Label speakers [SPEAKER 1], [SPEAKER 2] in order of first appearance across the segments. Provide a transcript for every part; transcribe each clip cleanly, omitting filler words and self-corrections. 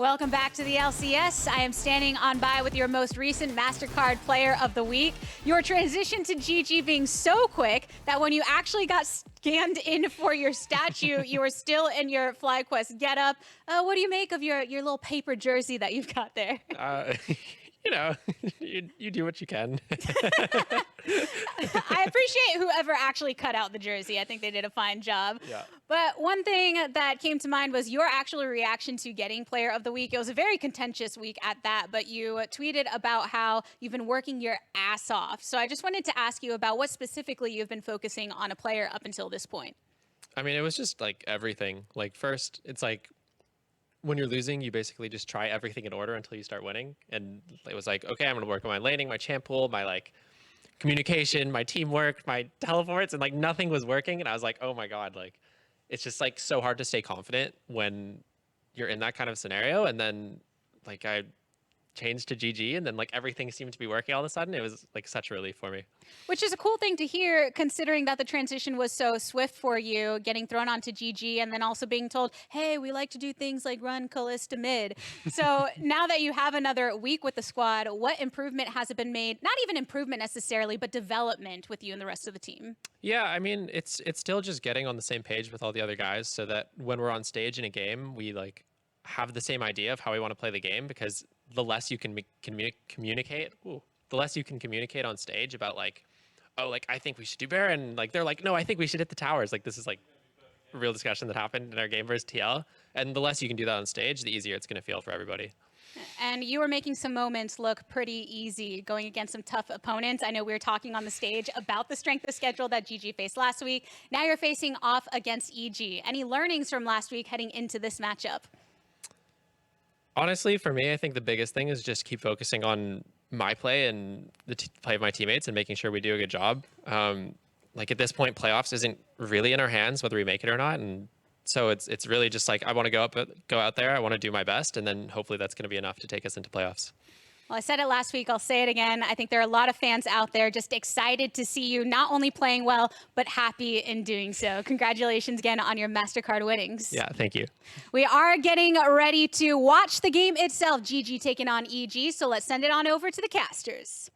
[SPEAKER 1] Welcome back to the LCS. I am standing on by with your most recent MasterCard Player of the Week. Your transition to GG being so quick that when you actually got scanned in for your statue, you were still in your FlyQuest getup. What do you make of your little paper jersey that you've got there?
[SPEAKER 2] You know, you do what you can.
[SPEAKER 1] I appreciate whoever actually cut out the jersey. I think they did a fine job.
[SPEAKER 2] Yeah.
[SPEAKER 1] But one thing that came to mind was your actual reaction to getting Player of the Week. It was a very contentious week at that, but you tweeted about how you've been working your ass off. So I just wanted to ask you about what specifically you've been focusing on a player up until this point.
[SPEAKER 2] I mean, it was just like everything. Like first, it's like when you're losing, you basically just try everything in order until you start winning. And it was like, okay, I'm going to work on my laning, my champ pool, my like communication, my teamwork, my teleports, and like nothing was working. And I was like, oh my God, like it's just like so hard to stay confident when you're in that kind of scenario. And then like I changed to GG and then like everything seemed to be working all of a sudden. It was like such a relief for me.
[SPEAKER 1] Which is a cool thing to hear, considering that the transition was so swift for you, getting thrown onto GG and then also being told, hey, we like to do things like run Kalista mid. So now that you have another week with the squad, what improvement has it been made? Not even improvement necessarily, but development with you and the rest of the team.
[SPEAKER 2] Yeah, I mean, it's still just getting on the same page with all the other guys so that when we're on stage in a game, we like have the same idea of how we want to play the game, because the less you can communicate, the less you can communicate on stage about like, oh, like I think we should do Baron. Like they're like, no, I think we should hit the towers. Like this is like a real discussion that happened in our game versus TL. And the less you can do that on stage, the easier it's going to feel for everybody.
[SPEAKER 1] And you were making some moments look pretty easy going against some tough opponents. I know we were talking on the stage about the strength of schedule that GG faced last week. Now you're facing off against EG. Any learnings from last week heading into this matchup?
[SPEAKER 2] Honestly, for me, I think the biggest thing is just keep focusing on my play and the play of my teammates and making sure we do a good job. Like at this point, playoffs isn't really in our hands, whether we make it or not. And so it's really just like, I want to go out there. I want to do my best. And then hopefully that's going to be enough to take us into playoffs.
[SPEAKER 1] Well, I said it last week, I'll say it again. I think there are a lot of fans out there just excited to see you not only playing well, but happy in doing so. Congratulations again on your MasterCard winnings.
[SPEAKER 2] Yeah, thank you.
[SPEAKER 1] We are getting ready to watch the game itself, GG taking on EG, so let's send it on over to the casters.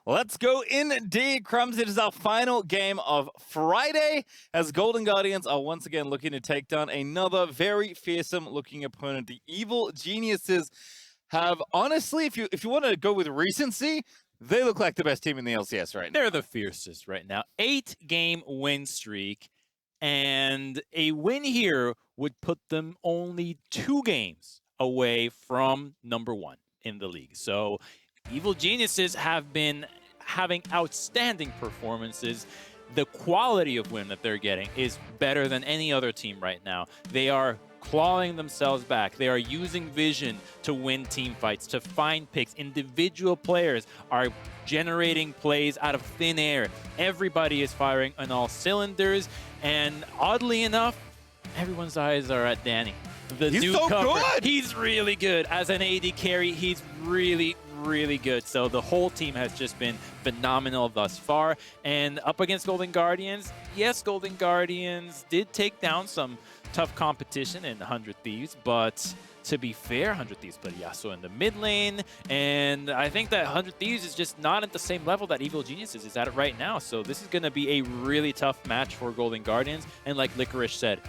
[SPEAKER 3] Let's go indeed, Crumbs. It is our final game of Friday as Golden Guardians are once again looking to take down another very fearsome-looking opponent. The Evil Geniuses have, honestly, if you want to go with recency, they look like the best team in the LCS right now.
[SPEAKER 4] They're the fiercest right now. 8-game win streak, and a win here would put them only 2 games away from #1 in the league. So Evil Geniuses have been having outstanding performances. The quality of win that they're getting is better than any other team right now. They are clawing themselves back. They are using vision to win team fights, to find picks. Individual players are generating plays out of thin air. Everybody is firing on all cylinders. And oddly enough, everyone's eyes are at Danny. The
[SPEAKER 3] He's so good!
[SPEAKER 4] He's really good. As an AD carry, he's really good. So the whole team has just been phenomenal thus far. And up against Golden Guardians, yes, Golden Guardians did take down some tough competition in 100 Thieves, but to be fair, 100 Thieves played Yasuo in the mid lane, and I think that 100 Thieves is just not at the same level that Evil Geniuses is at it right now. So this is going to be a really tough match for Golden Guardians, and like Licorice said,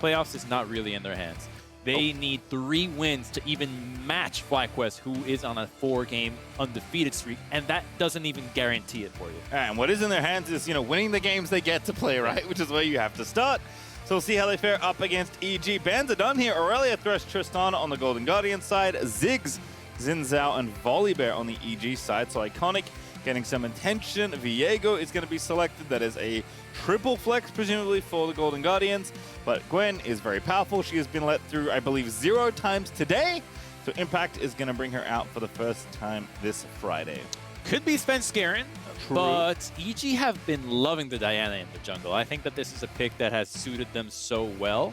[SPEAKER 4] playoffs is not really in their hands. They need 3 wins to even match FlyQuest, who is on a 4-game undefeated streak, and that doesn't even guarantee it for you.
[SPEAKER 3] And what is in their hands is, winning the games they get to play, right? Which is where you have to start. So we'll see how they fare up against EG. Bans are done here. Aurelia, Thresh, Tristan on the Golden Guardian side. Ziggs, Xin Zhao, and Volibear on the EG side. So Iconic getting some attention. Viego is going to be selected. That is a triple flex, presumably, for the Golden Guardians. But Gwen is very powerful. She has been let through, I believe, 0 times today. So Impact is going to bring her out for the first time this Friday.
[SPEAKER 4] Could be Svenskeren, but EG have been loving the Diana in the jungle. I think that this is a pick that has suited them so well.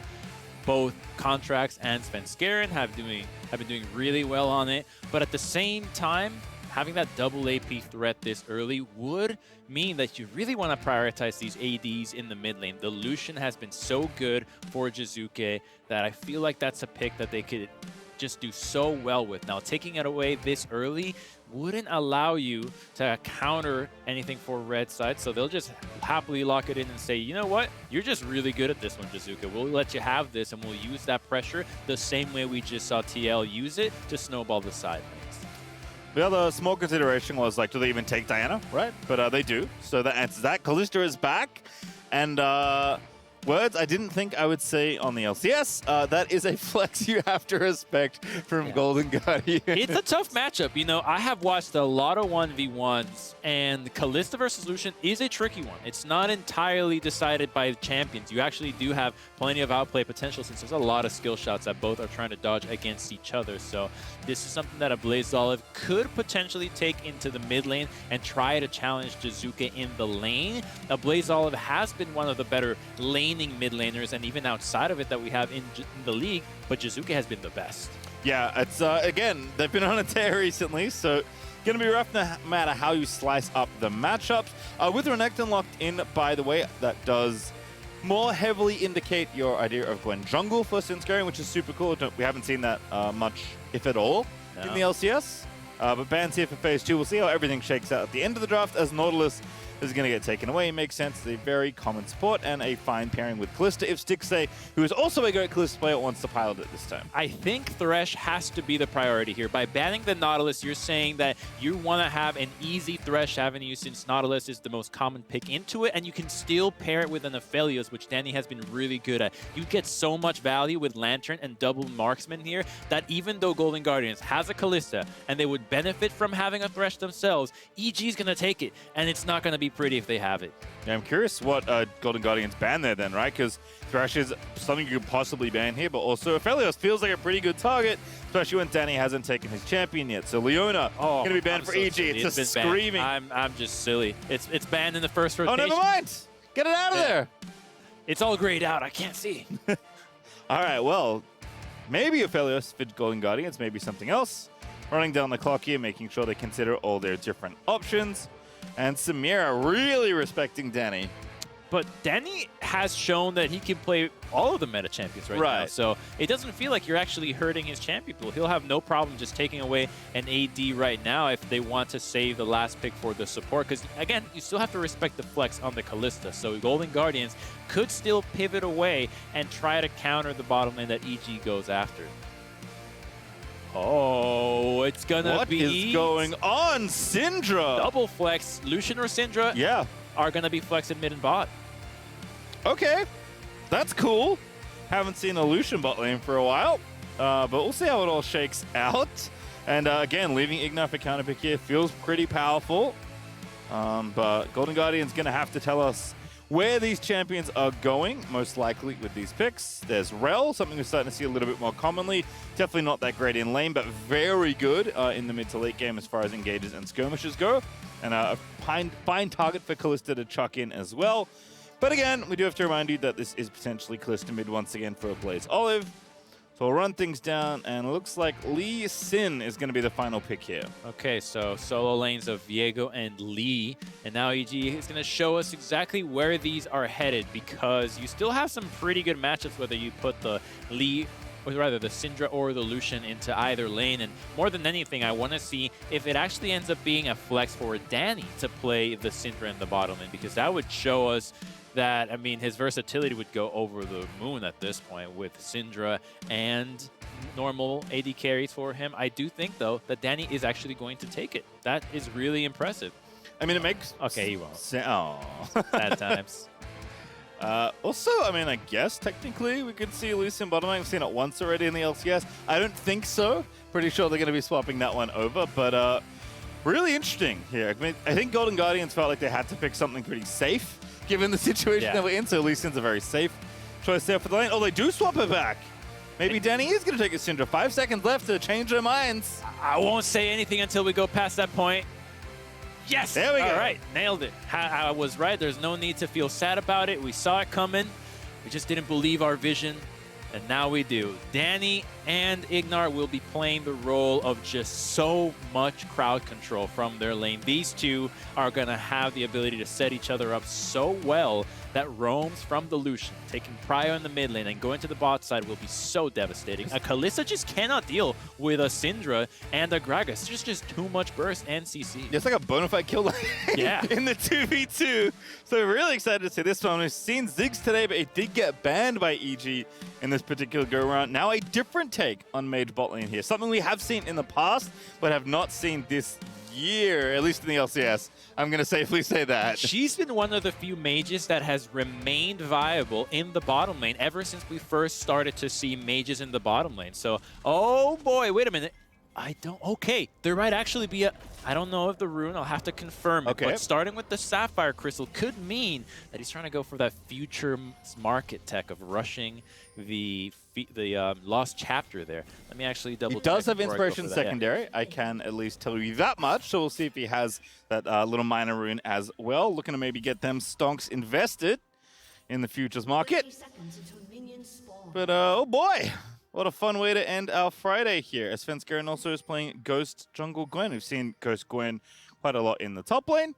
[SPEAKER 4] Both Contracts and Svenskeren have been doing really well on it. But at the same time, having that double AP threat this early would mean that you really want to prioritize these ADs in the mid lane. The Lucian has been so good for Jizuke that I feel like that's a pick that they could just do so well with. Now, taking it away this early wouldn't allow you to counter anything for red side, so they'll just happily lock it in and say, you know what, you're just really good at this one, Jizuka. We'll let you have this, and we'll use that pressure the same way we just saw TL use it to snowball the side lanes.
[SPEAKER 3] The other small consideration was, like, do they even take Diana, right? But they do, so that answers that. Kalista is back, and words I didn't think I would say on the LCS. That is a flex you have to respect from Golden Guardian.
[SPEAKER 4] It's a tough matchup. You know, I have watched a lot of 1v1s, and Kalista versus Lucian is a tricky one. It's not entirely decided by the champions. You actually do have plenty of outplay potential since there's a lot of skill shots that both are trying to dodge against each other. So this is something that a Blaze Olive could potentially take into the mid lane and try to challenge Jizuke in the lane. Now, Blaze Olive has been one of the better laning mid laners, and even outside of it that we have in the league, but Jizuke has been the best.
[SPEAKER 3] Yeah, it's again, they've been on a tear recently, so going to be rough no matter how you slice up the matchups. With Renekton locked in, by the way, that does more heavily indicate your idea of Gwen jungle for Sinscaring, which is super cool. We haven't seen that much, if at all, in the LCS. But bans here for phase 2. We'll see how everything shakes out at the end of the draft, as Nautilus is going to get taken away. Makes sense. It's a very common support and a fine pairing with Kalista if Stixay, who is also a great Kalista player, wants to pilot it this time.
[SPEAKER 4] I think Thresh has to be the priority here. By banning the Nautilus, you're saying that you want to have an easy Thresh avenue since Nautilus is the most common pick into it, and you can still pair it with an Aphelios, which Danny has been really good at. You get so much value with Lantern and double Marksman here that even though Golden Guardians has a Kalista and they would benefit from having a Thresh themselves, EG is going to take it, and it's not going to be pretty if they have it.
[SPEAKER 3] Yeah, I'm curious what Golden Guardians ban there then, right? Because Thresh is something you could possibly ban here, but also Aphelios feels like a pretty good target, especially when Danny hasn't taken his champion yet. So Leona going to be banned for EG. It's just screaming.
[SPEAKER 4] I'm just silly. It's banned in the first rotation.
[SPEAKER 3] Oh, never mind. Get it out of there.
[SPEAKER 4] It's all grayed out. I can't see.
[SPEAKER 3] All right, well, maybe Aphelios for Golden Guardians, maybe something else. Running down the clock here, making sure they consider all their different options. And Samira really respecting Danny.
[SPEAKER 4] But Danny has shown that he can play all of the meta champions right now. So it doesn't feel like you're actually hurting his champion pool. He'll have no problem just taking away an AD right now if they want to save the last pick for the support. Because, again, you still have to respect the flex on the Kalista. So Golden Guardians could still pivot away and try to counter the bottom lane that EG goes after. Oh, it's gonna be...
[SPEAKER 3] What is going on? Syndra!
[SPEAKER 4] Double flex. Lucian or Syndra are gonna be flexed mid and bot.
[SPEAKER 3] Okay, that's cool. Haven't seen a Lucian bot lane for a while, but we'll see how it all shakes out. And again, leaving Ignite for counter pick here feels pretty powerful. But Golden Guardian's gonna have to tell us where these champions are going, most likely with these picks. There's Rel, something we're starting to see a little bit more commonly. Definitely not that great in lane, but very good in the mid to late game as far as engages and skirmishes go. And a fine target for Kalista to chuck in as well. But again, we do have to remind you that this is potentially Kalista mid once again for a Blaze Olive. So we'll run things down, and it looks like Lee Sin is going to be the final pick here.
[SPEAKER 4] Okay, so solo lanes of Viego and Lee, and now EG is going to show us exactly where these are headed, because you still have some pretty good matchups whether you put the Lee, or rather the Syndra or the Lucian into either lane, and more than anything, I want to see if it actually ends up being a flex for Danny to play the Syndra in the bottom lane, because that would show us that, I mean, his versatility would go over the moon at this point with Syndra and normal AD carries for him. I do think, though, that Danny is actually going to take it. That is really impressive.
[SPEAKER 3] I mean, it makes...
[SPEAKER 4] Okay, he won't.
[SPEAKER 3] Oh.
[SPEAKER 4] At times.
[SPEAKER 3] Also, I mean, I guess technically we could see Lucian bottom lane. We've seen it once already in the LCS. I don't think so. Pretty sure they're going to be swapping that one over, but really interesting here. I mean, I think Golden Guardians felt like they had to pick something pretty safe given the situation that we're in, so Lucian's a very safe choice there for the lane. Oh, they do swap it back. Maybe Danny is going to take a Syndra. 5 seconds left to change their minds.
[SPEAKER 4] I won't say anything until we go past that point. Yes!
[SPEAKER 3] There we go.
[SPEAKER 4] All right, nailed it. I was right. There's no need to feel sad about it. We saw it coming. We just didn't believe our vision. And now we do. Danny and Ignar will be playing the role of just so much crowd control from their lane. These two are going to have the ability to set each other up so well that roams from the Lucian, taking Prio in the mid lane and going to the bot side will be so devastating. A Kalista just cannot deal with a Syndra and a Gragas. There's just too much burst and CC.
[SPEAKER 3] It's like a bona fide kill line
[SPEAKER 4] Yeah.
[SPEAKER 3] in the 2v2. So really excited to see this one. We've seen Ziggs today, but it did get banned by EG in this particular go-around. Now a different take on mage bot lane here. Something we have seen in the past, but have not seen this year, at least in the LCS. I'm going to safely say that.
[SPEAKER 4] She's been one of the few mages that has remained viable in the bottom lane ever since we first started to see mages in the bottom lane. So, oh boy, wait a minute. Okay, there might actually be a, I don't know if the rune, I'll have to confirm it, but starting with the Sapphire Crystal could mean that he's trying to go for that future market tech of rushing the Lost Chapter there. Let me actually double check.
[SPEAKER 3] He does have
[SPEAKER 4] before I go
[SPEAKER 3] Inspiration
[SPEAKER 4] for that.
[SPEAKER 3] Secondary. I can at least tell you that much. So we'll see if he has that little minor rune as well. Looking to maybe get them stonks invested in the futures market. But oh boy. What a fun way to end our Friday here. As Svenskeren also is playing Ghost Jungle Gwen. We've seen Ghost Gwen quite a lot in the top lane.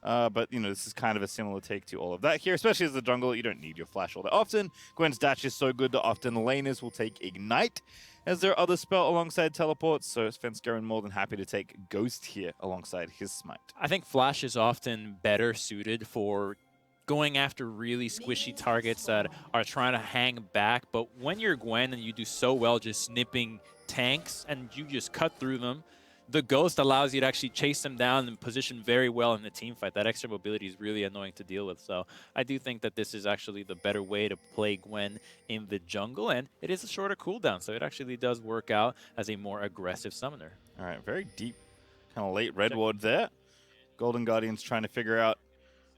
[SPEAKER 3] But, you know, this is kind of a similar take to all of that here, especially as the jungle. You don't need your flash all that often. Gwen's dash is so good that often the laners will take Ignite as their other spell alongside Teleport. So Svenskeren more than happy to take Ghost here alongside his Smite.
[SPEAKER 4] I think Flash is often better suited for going after really squishy targets that are trying to hang back. But when you're Gwen and you do so well just snipping tanks and you just cut through them, the Ghost allows you to actually chase them down and position very well in the team fight. That extra mobility is really annoying to deal with. So I do think that this is actually the better way to play Gwen in the jungle. And it is a shorter cooldown, so it actually does work out as a more aggressive summoner.
[SPEAKER 3] All right, very deep, kind of late red ward there. Golden Guardian's trying to figure out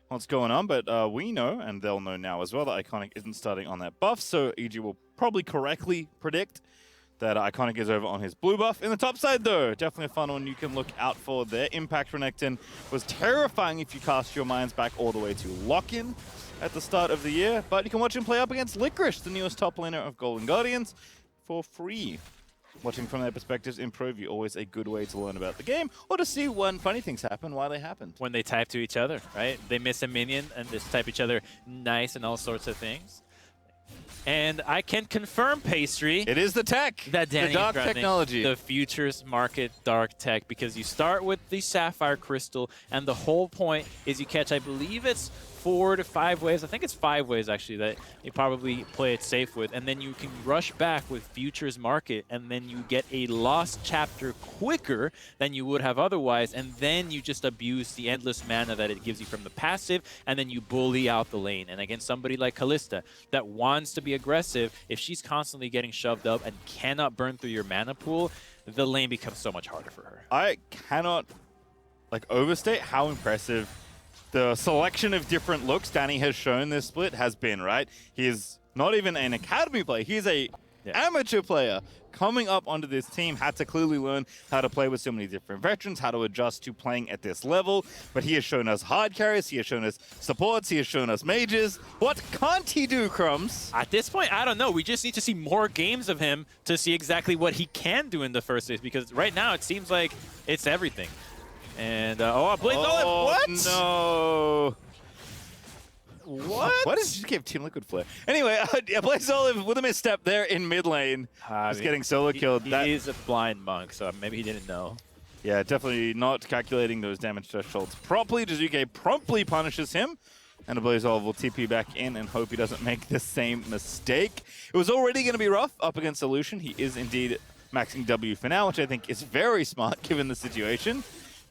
[SPEAKER 3] what's going on, but we know, and they'll know now as well, that Iconic isn't starting on that buff, so EG will probably correctly predict that Iconic is over on his blue buff. In the top side, though, definitely a fun one you can look out for there. Impact Renekton was terrifying if you cast your minds back all the way to Lock-In at the start of the year, but you can watch him play up against Licorice, the newest top laner of Golden Guardians, for free. Watching from their perspectives improve, you always a good way to learn about the game, or to see when funny things happen, why they happened.
[SPEAKER 4] When they type to each other, right? They miss a minion and just type each other nice and all sorts of things. And I can confirm, Pastry,
[SPEAKER 3] It is the tech,
[SPEAKER 4] that Danny
[SPEAKER 3] the dark
[SPEAKER 4] is running
[SPEAKER 3] technology.
[SPEAKER 4] the futures market dark tech, because you start with the Sapphire Crystal, and the whole point is you catch, I believe it's 4 to 5 waves. I think it's 5 ways actually that you probably play it safe with, and then you can rush back with futures market, and then you get a Lost Chapter quicker than you would have otherwise, and then you just abuse the endless mana that it gives you from the passive, and then you bully out the lane. And against somebody like Kalista that wants to be aggressive, if she's constantly getting shoved up and cannot burn through your mana pool, the lane becomes so much harder for her.
[SPEAKER 3] I cannot overstate how impressive the selection of different looks Danny has shown this split has been, right? He is not even an academy player. He's a amateur player coming up onto this team, had to clearly learn how to play with so many different veterans, how to adjust to playing at this level. But he has shown us hard carries, he has shown us supports, he has shown us mages. What can't he do, Crumbs?
[SPEAKER 4] At this point, I don't know. We just need to see more games of him to see exactly what he can do in the first phase, because right now it seems like it's everything. And, Blaze Olive, what?
[SPEAKER 3] No.
[SPEAKER 4] What?
[SPEAKER 3] What did you give Team Liquid Flare? Anyway, Blaze Olive with a misstep there in mid lane. Just getting solo killed.
[SPEAKER 4] He is a blind monk, so maybe he didn't know.
[SPEAKER 3] Yeah, definitely not calculating those damage thresholds properly. Jizuke promptly punishes him, and Blaze Olive will TP back in and hope he doesn't make the same mistake. It was already going to be rough up against Solution. He is indeed maxing W for now, which I think is very smart given the situation.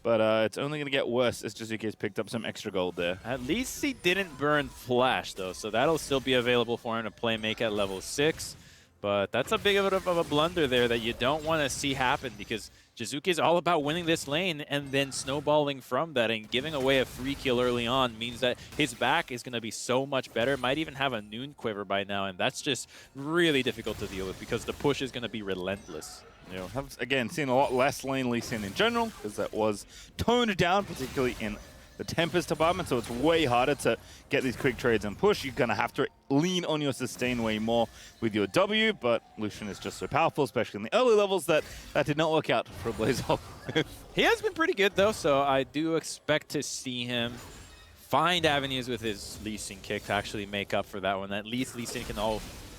[SPEAKER 3] But it's only going to get worse as Jizuke's picked up some extra gold there.
[SPEAKER 4] At least he didn't burn Flash, though, so that'll still be available for him to play make at level 6. But that's a big of a blunder there that you don't want to see happen, because Jizuke is all about winning this lane and then snowballing from that, and giving away a free kill early on means that his back is going to be so much better. Might even have a Noon Quiver by now, and that's just really difficult to deal with because the push is going to be relentless.
[SPEAKER 3] You know, have again seen a lot less lane Lee Sin in general, because that was toned down, particularly in the Tempest department, so it's way harder to get these quick trades and push. You're going to have to lean on your sustain way more with your W, but Lucian is just so powerful, especially in the early levels, that did not work out for Blazeol.
[SPEAKER 4] He has been pretty good, though, so I do expect to see him find avenues with his Lee Sin kick to actually make up for that one. At least Lee Sin can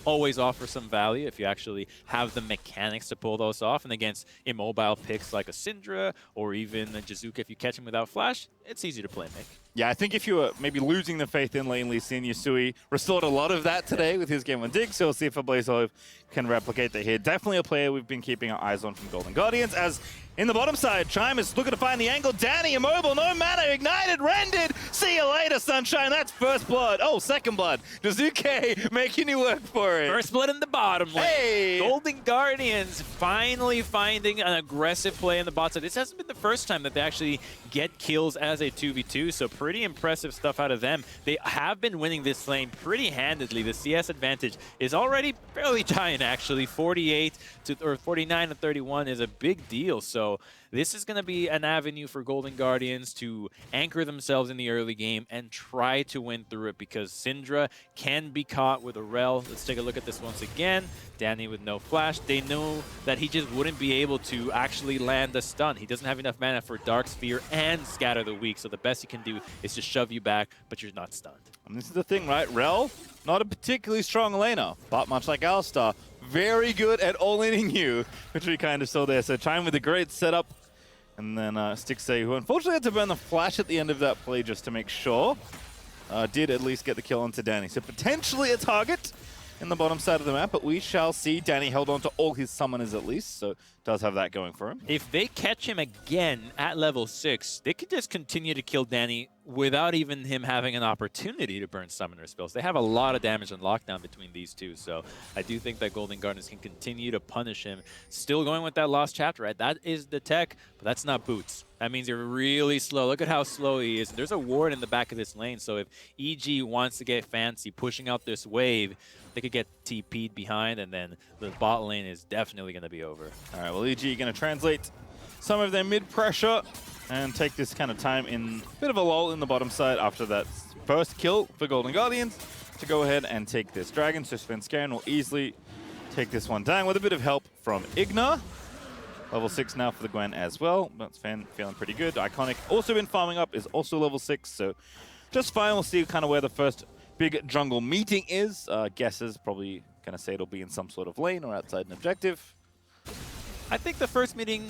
[SPEAKER 4] always offer some value if you actually have the mechanics to pull those off. And against immobile picks like a Syndra or even a Jizuka, if you catch him without flash, it's easy to play Mick.
[SPEAKER 3] Yeah, I think if you were maybe losing the faith in lane Lee Sin, Yusui restored a lot of that today with his game on Dig, so we'll see if Blazeol can replicate that here. Definitely a player we've been keeping our eyes on from Golden Guardians, as in the bottom side, Chime is looking to find the angle. Danny immobile, no mana, ignited, rendered. See you later, Sunshine. That's first blood. Oh, second blood. Jizuke making you work for it.
[SPEAKER 4] First blood in the bottom lane.
[SPEAKER 3] Hey!
[SPEAKER 4] Golden Guardians finally finding an aggressive play in the bot side. This hasn't been the first time that they actually get kills as a 2v2, so pretty impressive stuff out of them. They have been winning this lane pretty handedly. The CS advantage is already fairly giant, actually. 49 to 31 is a big deal, so this is going to be an avenue for Golden Guardians to anchor themselves in the early game and try to win through it, because Syndra can be caught with a rel. Let's take a look at this once again. Danny with no flash. They know that he just wouldn't be able to actually land a stun. He doesn't have enough mana for Dark Sphere and Scatter the Weak, so the best he can do is just shove you back, but you're not stunned.
[SPEAKER 3] And this is the thing, right? Rel, not a particularly strong laner, but much like Alistar, very good at all-inning you, which we kind of saw there. So Chime with a great setup. And then Stixay, who unfortunately had to burn the flash at the end of that play just to make sure, did at least get the kill onto Danny. So potentially a target in the bottom side of the map, but we shall see. Danny held on to all his summoners at least, so does have that going for him.
[SPEAKER 4] If they catch him again at level 6, they could just continue to kill Danny without even him having an opportunity to burn summoner spells. They have a lot of damage on lockdown between these two, so I do think that Golden Guardians can continue to punish him. Still going with that Lost Chapter, right? That is the tech, but that's not boots. That means you're really slow. Look at how slow he is. There's a ward in the back of this lane, so if EG wants to get fancy pushing out this wave, they could get TP'd behind, and then the bot lane is definitely going to be over.
[SPEAKER 3] All right, well, EG going to translate some of their mid-pressure and take this kind of time in a bit of a lull in the bottom side after that first kill for Golden Guardians to go ahead and take this dragon. So Svenskeren will easily take this one down with a bit of help from Igna. Level 6 now for the Gwen as well. That's feeling pretty good. Iconic also been farming up, is also level 6, so just fine. We'll see kind of where the first big jungle meeting is. Guesses probably going to say it'll be in some sort of lane or outside an objective.
[SPEAKER 4] I think the first meeting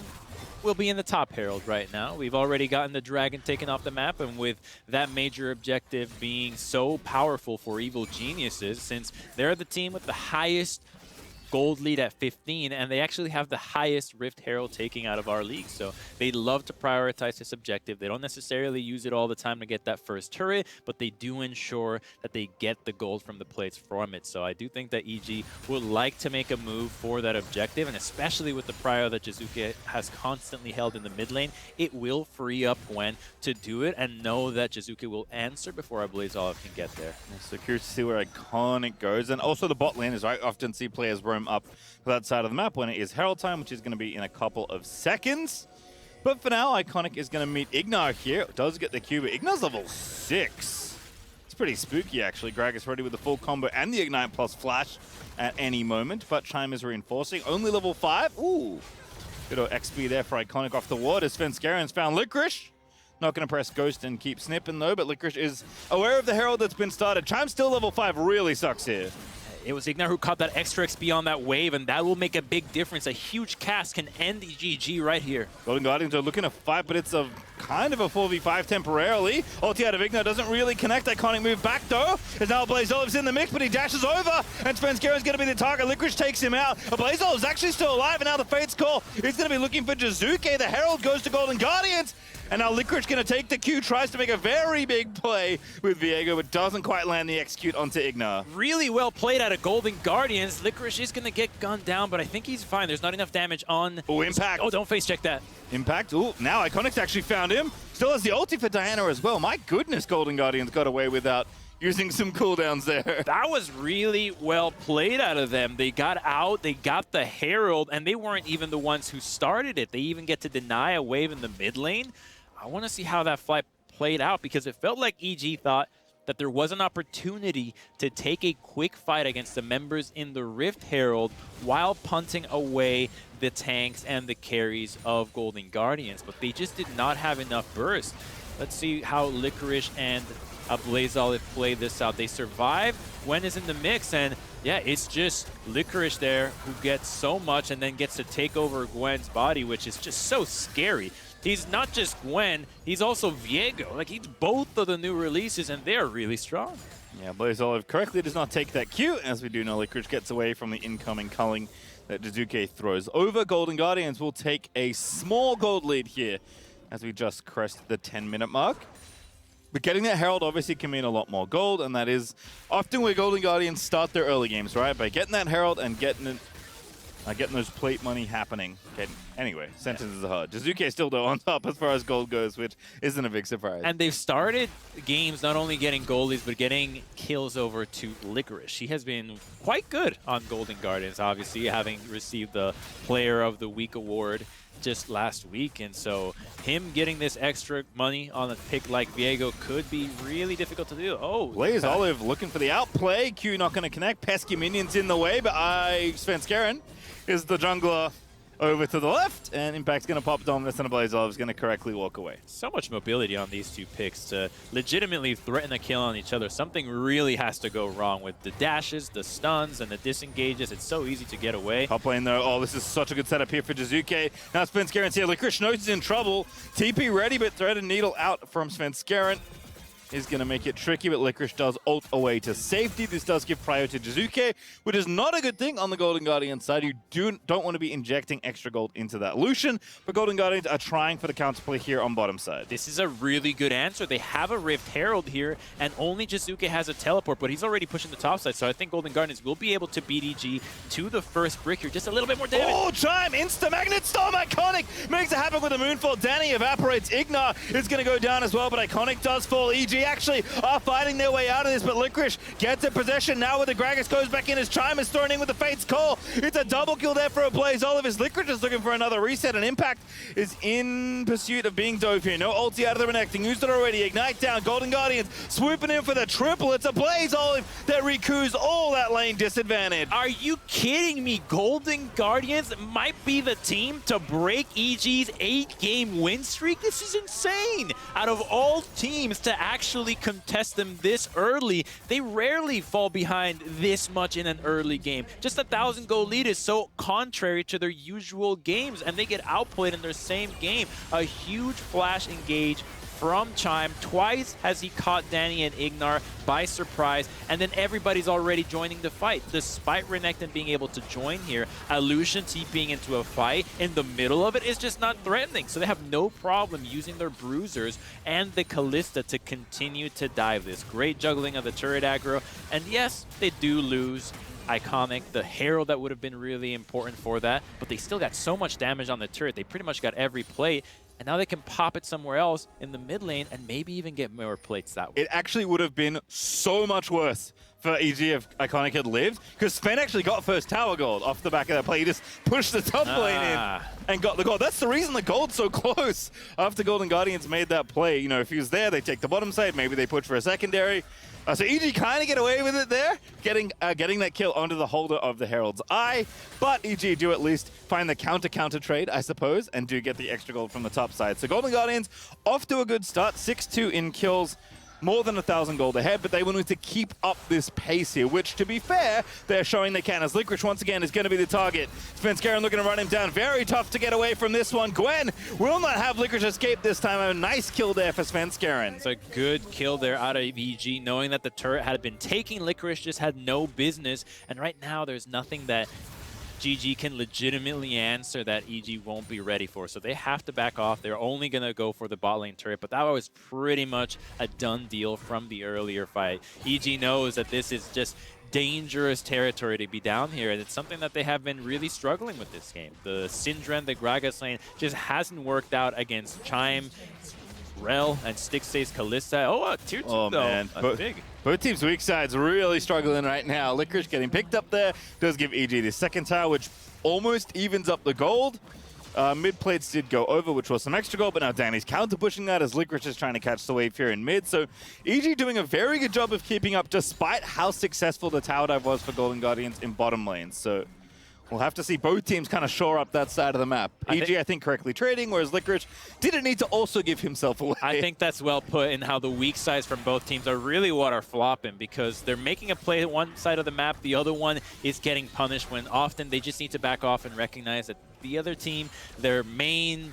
[SPEAKER 4] will be in the top Herald right now. We've already gotten the dragon taken off the map, and with that major objective being so powerful for Evil Geniuses, since they're the team with the highest gold lead at 15, and they actually have the highest Rift Herald taking out of our league. So they love to prioritize this objective. They don't necessarily use it all the time to get that first turret, but they do ensure that they get the gold from the plates from it. So I do think that EG would like to make a move for that objective, and especially with the prio that Jizuka has constantly held in the mid lane, it will free up Gwen to do it and know that Jizuka will answer before our Blazeol can get there.
[SPEAKER 3] So curious to see where Iconic goes. And also the bot lane is I often see players roam up to that side of the map when it is Herald time, which is going to be in a couple of seconds. But for now, Iconic is going to meet Ignar here. Does get the Q, but Ignar's level 6. It's pretty spooky, actually. Gragas ready with the full combo and the Ignite plus Flash at any moment. But Chime is reinforcing. Only level 5. Ooh. Good old XP there for Iconic off the ward as Svenskeren's found Licorice. Not going to press Ghost and keep snipping, though, but Licorice is aware of the Herald that's been started. Chime's still level 5. Really sucks here.
[SPEAKER 4] It was Ignar who caught that extra XP on that wave, and that will make a big difference. A huge cast can end the GG right here.
[SPEAKER 3] Golden Guardians are looking to fight, but it's a kind of a 4v5 temporarily. Ulti out of Ignar doesn't really connect. Iconic move back, though. As now Blazeol's in the mix, but he dashes over, and Svenskeren's going to be the target. Licorice takes him out. Blazeol is actually still alive, and now the Fate's Call is going to be looking for Jizuke. The Herald goes to Golden Guardians. And now Licorice going to take the Q, tries to make a very big play with Viego, but doesn't quite land the execute onto Ignar.
[SPEAKER 4] Really well played out of Golden Guardians. Licorice is going to get gunned down, but I think he's fine. There's not enough damage on...
[SPEAKER 3] Oh, Impact.
[SPEAKER 4] Oh, don't face check that.
[SPEAKER 3] Impact. Oh, now Iconic's actually found him. Still has the ulti for Diana as well. My goodness, Golden Guardians got away without using some cooldowns there.
[SPEAKER 4] That was really well played out of them. They got out, they got the Herald, and they weren't even the ones who started it. They even get to deny a wave in the mid lane. I want to see how that fight played out because it felt like EG thought that there was an opportunity to take a quick fight against the members in the Rift Herald while punting away the tanks and the carries of Golden Guardians, but they just did not have enough burst. Let's see how Licorice and Blaze Olive play this out. They survive. Gwen is in the mix, and yeah, it's just Licorice there who gets so much and then gets to take over Gwen's body, which is just so scary. He's not just Gwen, he's also Viego. Like, he's both of the new releases, and they're really strong.
[SPEAKER 3] Yeah, Blaze Olive correctly does not take that cue. As we do know, Licorice gets away from the incoming culling that Jizuke throws over. Golden Guardians will take a small gold lead here as we just crest the 10-minute mark. But getting that Herald obviously can mean a lot more gold, and that is often where Golden Guardians start their early games, right? By getting that Herald and getting those plate money happening. Okay. Anyway, sentences are hard. Jizuke still though on top as far as gold goes, which isn't a big surprise.
[SPEAKER 4] And they've started games not only getting goldies, but getting kills over to Licorice. She has been quite good on Golden Guardians, obviously, having received the Player of the Week award just last week. And so him getting this extra money on a pick like Viego could be really difficult to do. Oh,
[SPEAKER 3] Blaze Olive looking for the outplay. Q not going to connect. Pesky minions in the way, but Svenskeren is the jungler over to the left, and Impact's going to pop Dominus, and Blaze Olive is going to correctly walk away.
[SPEAKER 4] So much mobility on these two picks to legitimately threaten a kill on each other. Something really has to go wrong with the dashes, the stuns, and the disengages. It's so easy to get away.
[SPEAKER 3] Top lane though, oh, this is such a good setup here for Jizuke. Now Svenskaren's here. Licorice knows he's in trouble. TP ready, but Thread and Needle out from Svenskeren is going to make it tricky, but Licorice does ult away to safety. This does give priority to Jizuke, which is not a good thing on the Golden Guardian side. You don't want to be injecting extra gold into that Lucian, but Golden Guardians are trying for the counterplay here on bottom side.
[SPEAKER 4] This is a really good answer. They have a Rift Herald here, and only Jizuke has a teleport, but he's already pushing the top side, so I think Golden Guardians will be able to beat EG to the first brick here. Just a little bit more damage.
[SPEAKER 3] Oh, Chime! Insta-Magnet Storm! Iconic makes it happen with the Moonfall. Danny evaporates. Ignar is going to go down as well, but Iconic does fall. EG actually are fighting their way out of this, but Licorice gets a possession now with the Gragas goes back in as Chime is thrown in with the Fate's Call. It's a double kill there for a Blaze Olive as Licorice is looking for another reset, and Impact is in pursuit of being dove here. No ulti out of the Renekton. Used it already. Ignite down. Golden Guardians swooping in for the triple. It's a Blaze Olive that recoups all that lane disadvantage.
[SPEAKER 4] Are you kidding me? Golden Guardians might be the team to break EG's 8-game win streak? This is insane. Out of all teams to actually contest them this early, they rarely fall behind this much in an early game. Just 1,000 gold lead is so contrary to their usual games, and they get outplayed in their same game. A huge flash engage from Chime. Twice has he caught Danny and Ignar by surprise, and then everybody's already joining the fight. Despite Renekton being able to join here, Lucian TPing into a fight in the middle of it is just not threatening, so they have no problem using their bruisers and the Kalista to continue to dive this. Great juggling of the turret aggro, and yes, they do lose Iconic, the Herald that would have been really important for that, but they still got so much damage on the turret. They pretty much got every plate, and now they can pop it somewhere else in the mid lane and maybe even get more plates that way.
[SPEAKER 3] It actually would have been so much worse for EG if Iconic had lived, because Sven actually got first tower gold off the back of that play. He just pushed the top lane in and got the gold. That's the reason the gold's so close after Golden Guardians made that play. You know, if he was there, they take the bottom side, maybe they push for a secondary. So EG kind of get away with it there, getting that kill onto the holder of the Herald's Eye. But EG do at least find the counter trade, I suppose, and do get the extra gold from the top side. So Golden Guardians off to a good start, 6-2 in kills. More than 1,000 gold ahead, but they will need to keep up this pace here, which, to be fair, they're showing they can, as Licorice, once again, is going to be the target. Svenskeren looking to run him down. Very tough to get away from this one. Gwen will not have Licorice escape this time. A nice kill there for Svenskeren.
[SPEAKER 4] It's a good kill there out of EG, knowing that the turret had been taking. Licorice just had no business, and right now there's nothing that GG can legitimately answer that EG won't be ready for. So they have to back off. They're only going to go for the bot lane turret, but that was pretty much a done deal from the earlier fight. EG knows that this is just dangerous territory to be down here, and it's something that they have been really struggling with this game. The Syndra, the Gragas lane just hasn't worked out against Chime, Rel, and Stick-Stace Kalista. Oh, tier 2 though.
[SPEAKER 3] Man.
[SPEAKER 4] That's big.
[SPEAKER 3] Both teams' weak sides really struggling right now. Licorice getting picked up there. Does give EG the second tower, which almost evens up the gold. Mid plates did go over, which was some extra gold, but now Danny's counter-pushing that as Licorice is trying to catch the wave here in mid. So EG doing a very good job of keeping up despite how successful the tower dive was for Golden Guardians in bottom lanes. So we'll have to see both teams kind of shore up that side of the map. EG, I think, correctly trading, whereas Licorice didn't need to also give himself away.
[SPEAKER 4] I think that's well put in how the weak sides from both teams are really what are flopping, because they're making a play at one side of the map, the other one is getting punished, when often they just need to back off and recognize that the other team, their main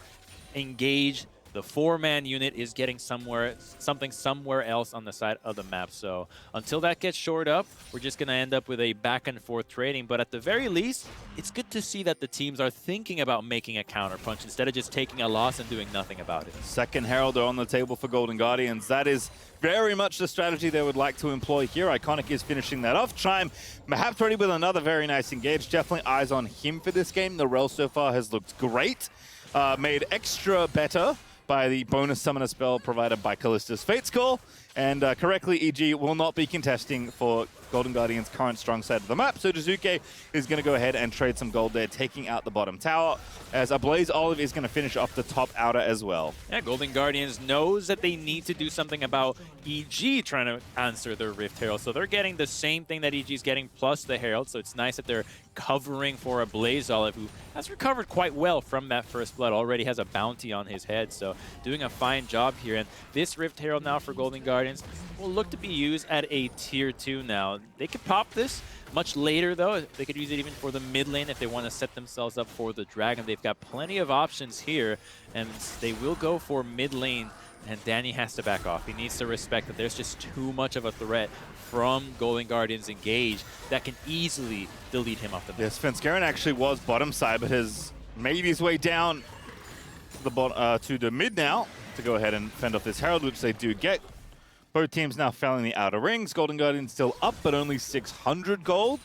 [SPEAKER 4] engage, the 4-man unit is getting something somewhere else on the side of the map. So until that gets shored up, we're just going to end up with a back and forth trading. But at the very least, it's good to see that the teams are thinking about making a counterpunch instead of just taking a loss and doing nothing about it.
[SPEAKER 3] Second Herald on the table for Golden Guardians. That is very much the strategy they would like to employ here. Iconic is finishing that off. Chime, perhaps ready with another very nice engage. Definitely eyes on him for this game. The rel so far has looked great. Made extra better by the bonus summoner spell provided by Callista's Fate's Call. And correctly, EG will not be contesting for Golden Guardian's current strong side of the map. So Jizuke is going to go ahead and trade some gold there, taking out the bottom tower, as a Blaze Olive is going to finish off the top outer as well.
[SPEAKER 4] Yeah, Golden Guardians knows that they need to do something about EG trying to answer their Rift Herald. So they're getting the same thing that EG is getting plus the Herald. So it's nice that they're covering for a Blaze Olive, who has recovered quite well from that first blood, already has a bounty on his head. So doing a fine job here. And this Rift Herald now for Golden Guardians will look to be used at a tier 2 now. They could pop this much later, though. They could use it even for the mid lane if they want to set themselves up for the Dragon. They've got plenty of options here, and they will go for mid lane, and Danny has to back off. He needs to respect that there's just too much of a threat from Golden Guardians Engage that can easily delete him off the map.
[SPEAKER 3] Yes, Svenskeren actually was bottom side, but has made his way down to the mid now to go ahead and fend off this Herald, which they do get. Both teams now fouling the outer rings. Golden Guardians still up, but only 600 gold.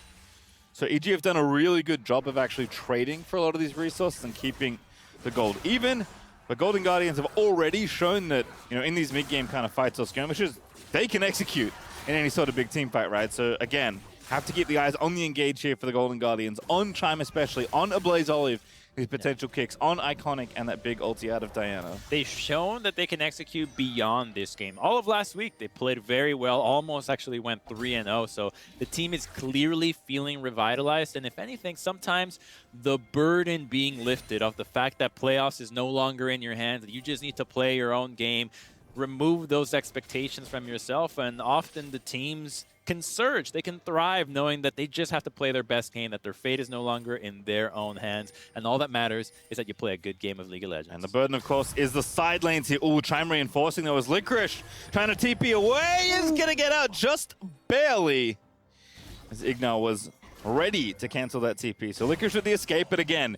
[SPEAKER 3] So EG have done a really good job of actually trading for a lot of these resources and keeping the gold even. But Golden Guardians have already shown that, you know, in these mid-game kind of fights or skirmishes, they can execute in any sort of big team fight, right? So again, have to keep the eyes on the engage here for the Golden Guardians, on Chime especially, on a Blaze Olive, his potential kicks, on Iconic, and that big ulti out of Diana.
[SPEAKER 4] They've shown that they can execute beyond this game. All of last week, they played very well, almost actually went 3-0. So the team is clearly feeling revitalized. And if anything, sometimes the burden being lifted of the fact that playoffs is no longer in your hands, you just need to play your own game, remove those expectations from yourself, and often the teams can surge. They can thrive knowing that they just have to play their best game, that their fate is no longer in their own hands, and all that matters is that you play a good game of League of Legends.
[SPEAKER 3] And the burden, of course, is the side lanes here. Ooh, Chime reinforcing. There was Licorice trying to TP away. Is going to get out just barely, as Ignal was ready to cancel that TP. So Licorice with the escape, but again,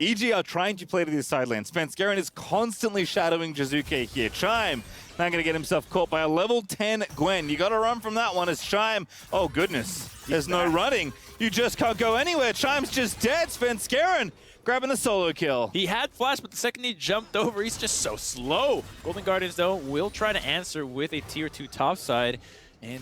[SPEAKER 3] EG are trying to play to these side lanes. Svenskeren is constantly shadowing Jizuke here. Chime now going to get himself caught by a level 10 Gwen. You got to run from that one as Chime. Oh, goodness. There's no running. You just can't go anywhere. Chime's just dead. Svenskeren grabbing the solo kill.
[SPEAKER 4] He had flash, but the second he jumped over, he's just so slow. Golden Guardians, though, will try to answer with a tier 2 topside. And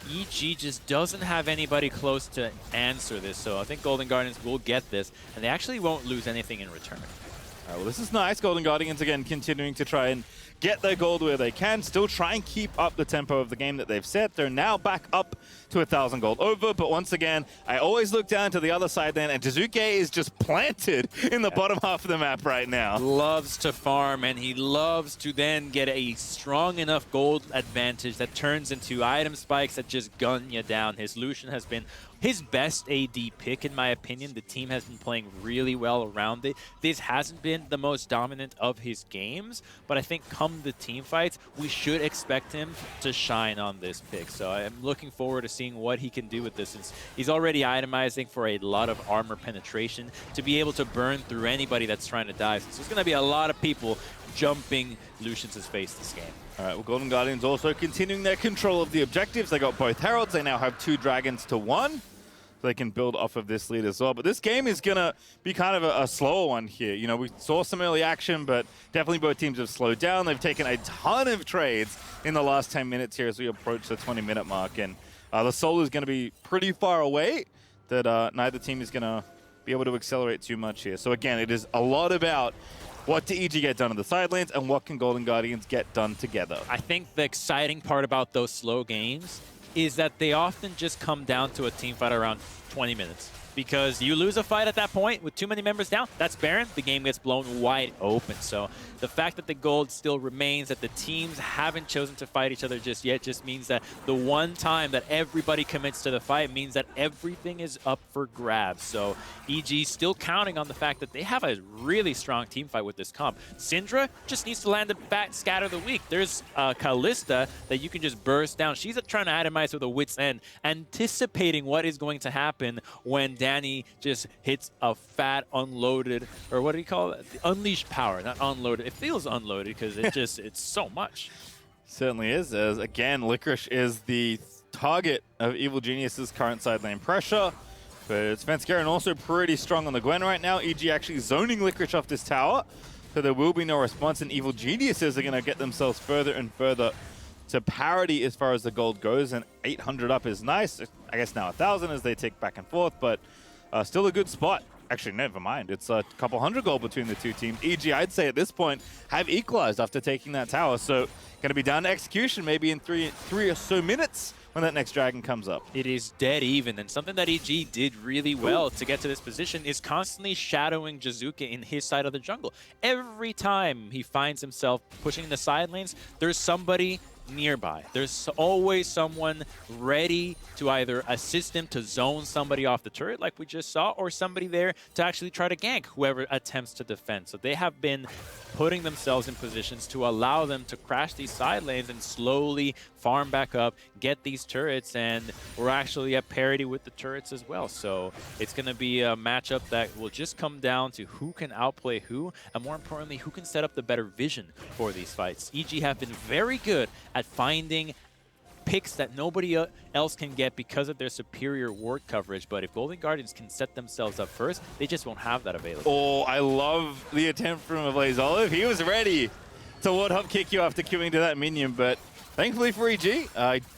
[SPEAKER 4] EG just doesn't have anybody close to answer this, so I think Golden Guardians will get this, and they actually won't lose anything in return.
[SPEAKER 3] All right, well, this is nice. Golden Guardians, again, continuing to try and get their gold where they can, still try and keep up the tempo of the game that they've set. They're now back up to 1,000 gold over, but once again, I always look down to the other side then, and Jizuke is just planted in the bottom half of the map right now.
[SPEAKER 4] Loves to farm, and he loves to then get a strong enough gold advantage that turns into item spikes that just gun you down. His Lucian has been his best AD pick, in my opinion. The team has been playing really well around it. This hasn't been the most dominant of his games, but I think come the team fights, we should expect him to shine on this pick. So I'm looking forward to seeing what he can do with this, since he's already itemizing for a lot of armor penetration to be able to burn through anybody that's trying to dive. So there's going to be a lot of people jumping Lucian's face this game.
[SPEAKER 3] All right, well, Golden Guardians also continuing their control of the objectives. They got both Heralds. They now have 2 Dragons to 1. So they can build off of this lead as well. But this game is going to be kind of a slower one here. You know, we saw some early action, but definitely both teams have slowed down. They've taken a ton of trades in the last 10 minutes here as we approach the 20-minute mark. And the solo is going to be pretty far away that neither team is going to be able to accelerate too much here. So again, it is a lot about what do EG get done on the side lanes and what can Golden Guardians get done together.
[SPEAKER 4] I think the exciting part about those slow games is that they often just come down to a team fight around 20 minutes. Because you lose a fight at that point with too many members down, that's Baron. The game gets blown wide open. So the fact that the gold still remains, that the teams haven't chosen to fight each other just yet, just means that the one time that everybody commits to the fight means that everything is up for grabs. So EG still counting on the fact that they have a really strong team fight with this comp. Syndra just needs to land a bat scatter the weak. There's Kalista that you can just burst down. She's trying to itemize with a wit's end, anticipating what is going to happen when Danny just hits a fat unloaded, or what do you call it? Unleashed power, not unloaded. It feels unloaded because it's so much.
[SPEAKER 3] Certainly is, as again, Licorice is the target of Evil Genius's current side lane pressure. But Svenskeren also pretty strong on the Gwen right now. EG actually zoning Licorice off this tower, so there will be no response, and Evil Geniuses are going to get themselves further and further to parity as far as the gold goes, and 800 up is nice. I guess now 1,000 as they tick back and forth, but still a good spot. Actually, never mind. It's a couple hundred gold between the two teams. EG, I'd say at this point, have equalized after taking that tower, so going to be down to execution maybe in three or so minutes when that next dragon comes up.
[SPEAKER 4] It is dead even, and something that EG did really well to get to this position is constantly shadowing Jizuka in his side of the jungle. Every time he finds himself pushing the side lanes, there's somebody nearby. There's always someone ready to either assist him to zone somebody off the turret like we just saw, or somebody there to actually try to gank whoever attempts to defend. So they have been putting themselves in positions to allow them to crash these side lanes and slowly farm back up, get these turrets, and we're actually at parity with the turrets as well. So it's going to be a matchup that will just come down to who can outplay who, and more importantly, who can set up the better vision for these fights. EG have been very good at finding picks that nobody else can get because of their superior ward coverage, but if Golden Guardians can set themselves up first, they just won't have that available.
[SPEAKER 3] Oh, I love the attempt from Ablaze Olive. He was ready to ward hop kick you after queuing to that minion, but thankfully for EG,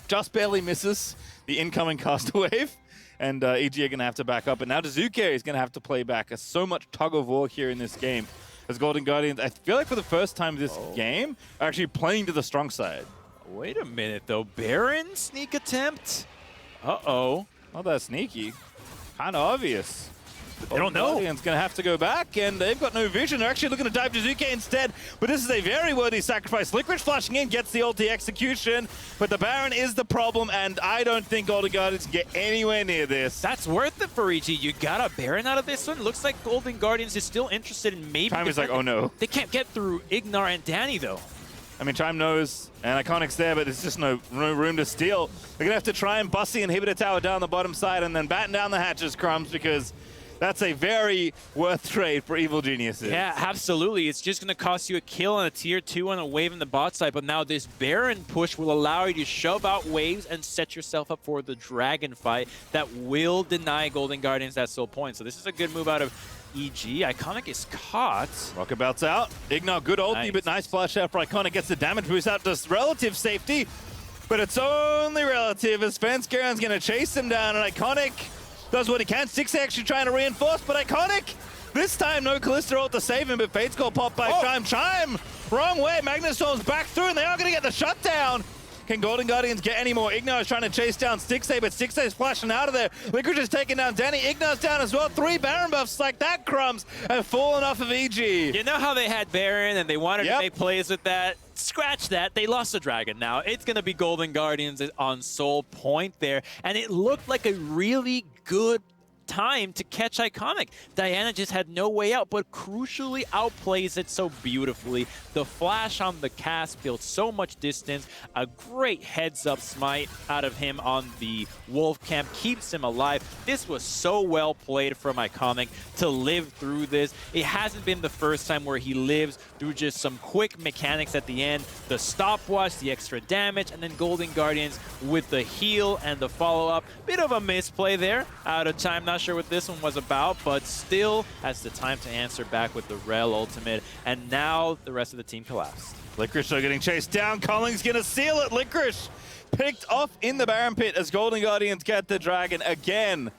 [SPEAKER 3] just barely misses the incoming caster wave, and EG are going to have to back up, and now Jizuka is going to have to play back. There's so much tug of war here in this game as Golden Guardians, I feel like for the first time this game, are actually playing to the strong side.
[SPEAKER 4] Wait a minute, though. Baron sneak attempt? Uh-oh.
[SPEAKER 3] Not that sneaky. Kind of obvious.
[SPEAKER 4] They don't know.
[SPEAKER 3] Guardian's going to have to go back, and they've got no vision. They're actually looking to dive Jizuka instead, but this is a very worthy sacrifice. Licorice flashing in, gets the ulti execution, but the Baron is the problem, and I don't think Golden Guardians can get anywhere near this.
[SPEAKER 4] That's worth it for EG. You got a Baron out of this one? Looks like Golden Guardians is still interested in maybe...
[SPEAKER 3] Time is like, oh no.
[SPEAKER 4] They can't get through Ignar and Danny, though.
[SPEAKER 3] I mean, Chime knows, and Iconic's there, but there's just no room to steal. They're going to have to try and bust the inhibitor tower down the bottom side and then batten down the hatches, Crumbs, because that's a very worth trade for Evil Geniuses.
[SPEAKER 4] Yeah, absolutely. It's just going to cost you a kill on a tier 2 and a wave in the bot side, but now this Baron push will allow you to shove out waves and set yourself up for the dragon fight that will deny Golden Guardians that soul point. So this is a good move out of EG. Iconic is caught.
[SPEAKER 3] Rocket Belt's out. Ignar, good ulti, but nice flash out for Iconic. Gets the damage boost out to relative safety, but it's only relative as Svenskaren's going to chase him down, and Iconic does what he can. Six actually trying to reinforce, but Iconic, this time no Kalista ult to save him, but Fate's got popped by Chime. Chime, wrong way. Magnustorm's back through, and they are going to get the shutdown. Can Golden Guardians get any more? Ignar is trying to chase down Stixay, but Stixay's flashing out of there. Licorice is taking down Danny. Ignar's down as well. 3 Baron buffs like that, Crumbs, have fallen off of EG.
[SPEAKER 4] You know how they had Baron and they wanted to make plays with that? Scratch that. They lost the dragon now. It's going to be Golden Guardians on soul point there, and it looked like a really good time to catch Iconic. Diana just had no way out, but crucially outplays it so beautifully. The flash on the cast built so much distance. A great heads-up smite out of him on the Wolf Camp keeps him alive. This was so well played from Iconic to live through this. It hasn't been the first time where he lives through just some quick mechanics at the end. The stopwatch, the extra damage, and then Golden Guardians with the heal and the follow-up. Bit of a misplay there out of time. Not sure what this one was about, but still has the time to answer back with the Rel ultimate, and now the rest of the team collapsed.
[SPEAKER 3] Licorice are getting chased down. Colling's going to seal it. Licorice picked off in the Baron pit as Golden Guardians get the dragon again.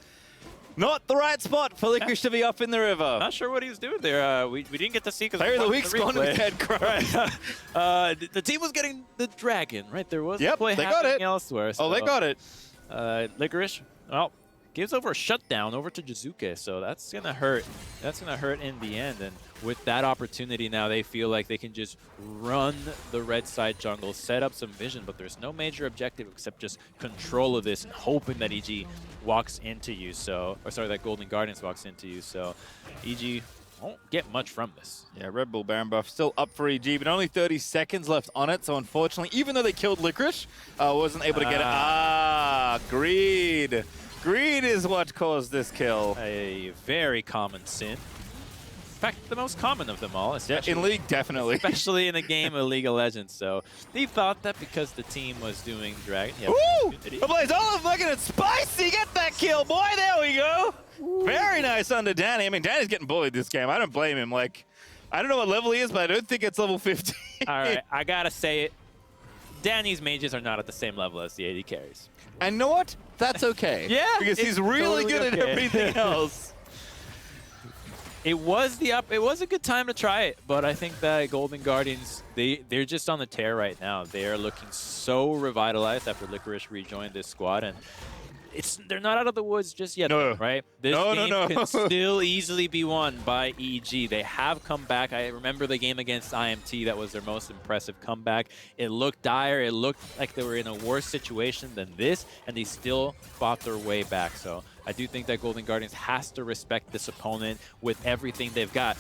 [SPEAKER 3] Not the right spot for Licorice to be up in the river.
[SPEAKER 4] Not sure what he was doing there. We didn't get to see because
[SPEAKER 3] Player of the week's gone with Ted Crumbs.
[SPEAKER 4] The team was getting the dragon, right? There was
[SPEAKER 3] Yep,
[SPEAKER 4] a play
[SPEAKER 3] they got
[SPEAKER 4] happening
[SPEAKER 3] it.
[SPEAKER 4] elsewhere.
[SPEAKER 3] Oh, they
[SPEAKER 4] so,
[SPEAKER 3] got it.
[SPEAKER 4] Licorice, well, gives over a shutdown over to Jizuke, so that's gonna hurt. That's gonna hurt in the end. And with that opportunity now, they feel like they can just run the red side jungle, set up some vision, but there's no major objective except just control of this and hoping that EG walks into you. So, or sorry, that Golden Guardians walks into you. So, EG won't get much from this.
[SPEAKER 3] Yeah, Red Bull Baron buff still up for EG, but only 30 seconds left on it. So unfortunately, even though they killed Licorice, wasn't able to get it. Greed. Greed is what caused this kill.
[SPEAKER 4] A very common sin. In fact, the most common of them all.
[SPEAKER 3] Yeah,
[SPEAKER 4] Especially,
[SPEAKER 3] in League, definitely.
[SPEAKER 4] especially in a game of League of Legends. So they thought that because the team was doing Dragon. Yeah,
[SPEAKER 3] Woo! Blaze Olive looking at Spicy. Get that kill, boy. There we go. Ooh. Very nice under Danny. I mean, Danny's getting bullied this game. I don't blame him. Like, I don't know what level he is, but I don't think it's level 15.
[SPEAKER 4] All right, I gotta say it. Danny's mages are not at the same level as the AD carries.
[SPEAKER 3] And you know what? That's okay.
[SPEAKER 4] Yeah,
[SPEAKER 3] because he's really
[SPEAKER 4] totally
[SPEAKER 3] good at
[SPEAKER 4] okay.
[SPEAKER 3] everything else.
[SPEAKER 4] It was a good time to try it, but I think that Golden Guardians, they're just on the tear right now. They are looking so revitalized after Licorice rejoined this squad, and they're not out of the woods just yet,
[SPEAKER 3] No.
[SPEAKER 4] right? This game can still easily be won by EG. They have come back. I remember the game against IMT. That was their most impressive comeback. It looked dire. It looked like they were in a worse situation than this, and they still fought their way back. So I do think that Golden Guardians has to respect this opponent with everything they've got.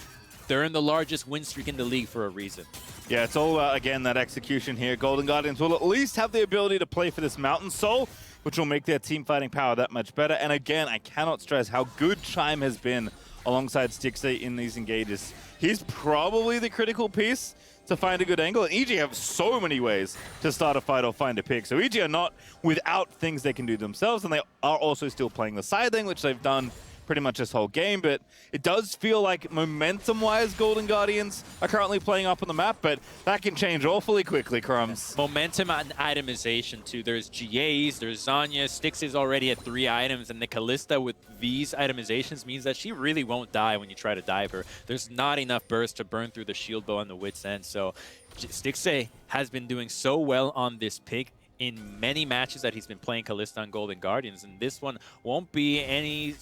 [SPEAKER 4] They're in the largest win streak in the league for a reason.
[SPEAKER 3] Yeah, it's all, again, that execution here. Golden Guardians will at least have the ability to play for this Mountain Soul, which will make their team fighting power that much better. And again, I cannot stress how good Chime has been alongside Stixxay in these engages. He's probably the critical piece to find a good angle. And EG have so many ways to start a fight or find a pick. So EG are not without things they can do themselves, and they are also still playing the side lane, which they've done pretty much this whole game, but it does feel like momentum-wise Golden Guardians are currently playing up on the map, but that can change awfully quickly, Crumbs.
[SPEAKER 4] Momentum and itemization, too. There's GAs, there's Zanya. Styx is already at 3 items, and the Kalista with these itemizations means that she really won't die when you try to dive her. There's not enough burst to burn through the shield bow and the Wit's End, so Stixxay has been doing so well on this pick in many matches that he's been playing Kalista on Golden Guardians, and this one won't be any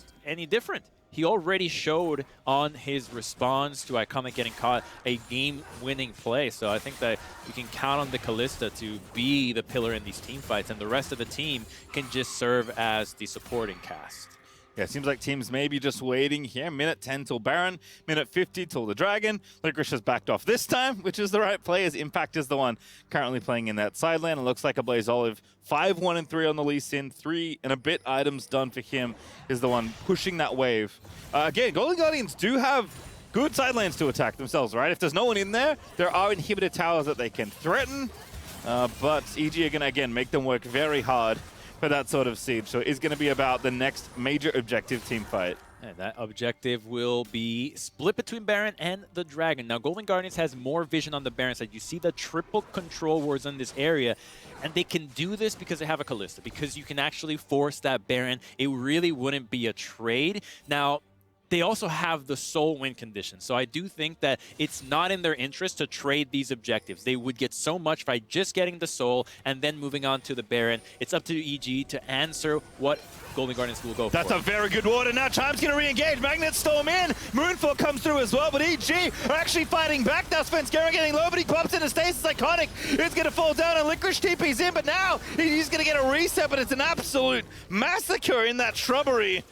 [SPEAKER 4] different. He already showed on his response to Iconic getting caught a game-winning play, so I think that you can count on the Kalista to be the pillar in these team fights, and the rest of the team can just serve as the supporting cast.
[SPEAKER 3] Yeah, it seems like teams may be just waiting here. Minute 10 till Baron, minute 50 till the Dragon. Licorice has backed off this time, which is the right play, as Impact is the one currently playing in that side lane. It looks like a Blaze Olive 5-1-3 on the Lee Sin. 3 and a bit items done for him is the one pushing that wave. Again, Golden Guardians do have good side lanes to attack themselves, right? If there's no one in there, there are inhibitor towers that they can threaten. But EG are going to, again, make them work very hard for that sort of siege. So it's going to be about the next major objective team fight.
[SPEAKER 4] And that objective will be split between Baron and the Dragon. Now, Golden Guardians has more vision on the Baron side. You see the triple control wards in this area, and they can do this because they have a Kalista, because you can actually force that Baron. It really wouldn't be a trade. Now, they also have the soul win condition. So I do think that it's not in their interest to trade these objectives. They would get so much by just getting the soul and then moving on to the Baron. It's up to EG to answer what Golden Guardians will go for.
[SPEAKER 3] That's a very good ward, and now Chime's going to re-engage. Magnet Storm in. Moonfall comes through as well, but EG are actually fighting back. Now Svenskera getting low, but he pops into stasis. Iconic is going to fall down, and Licorice TP's in, but now he's going to get a reset, but it's an absolute massacre in that shrubbery.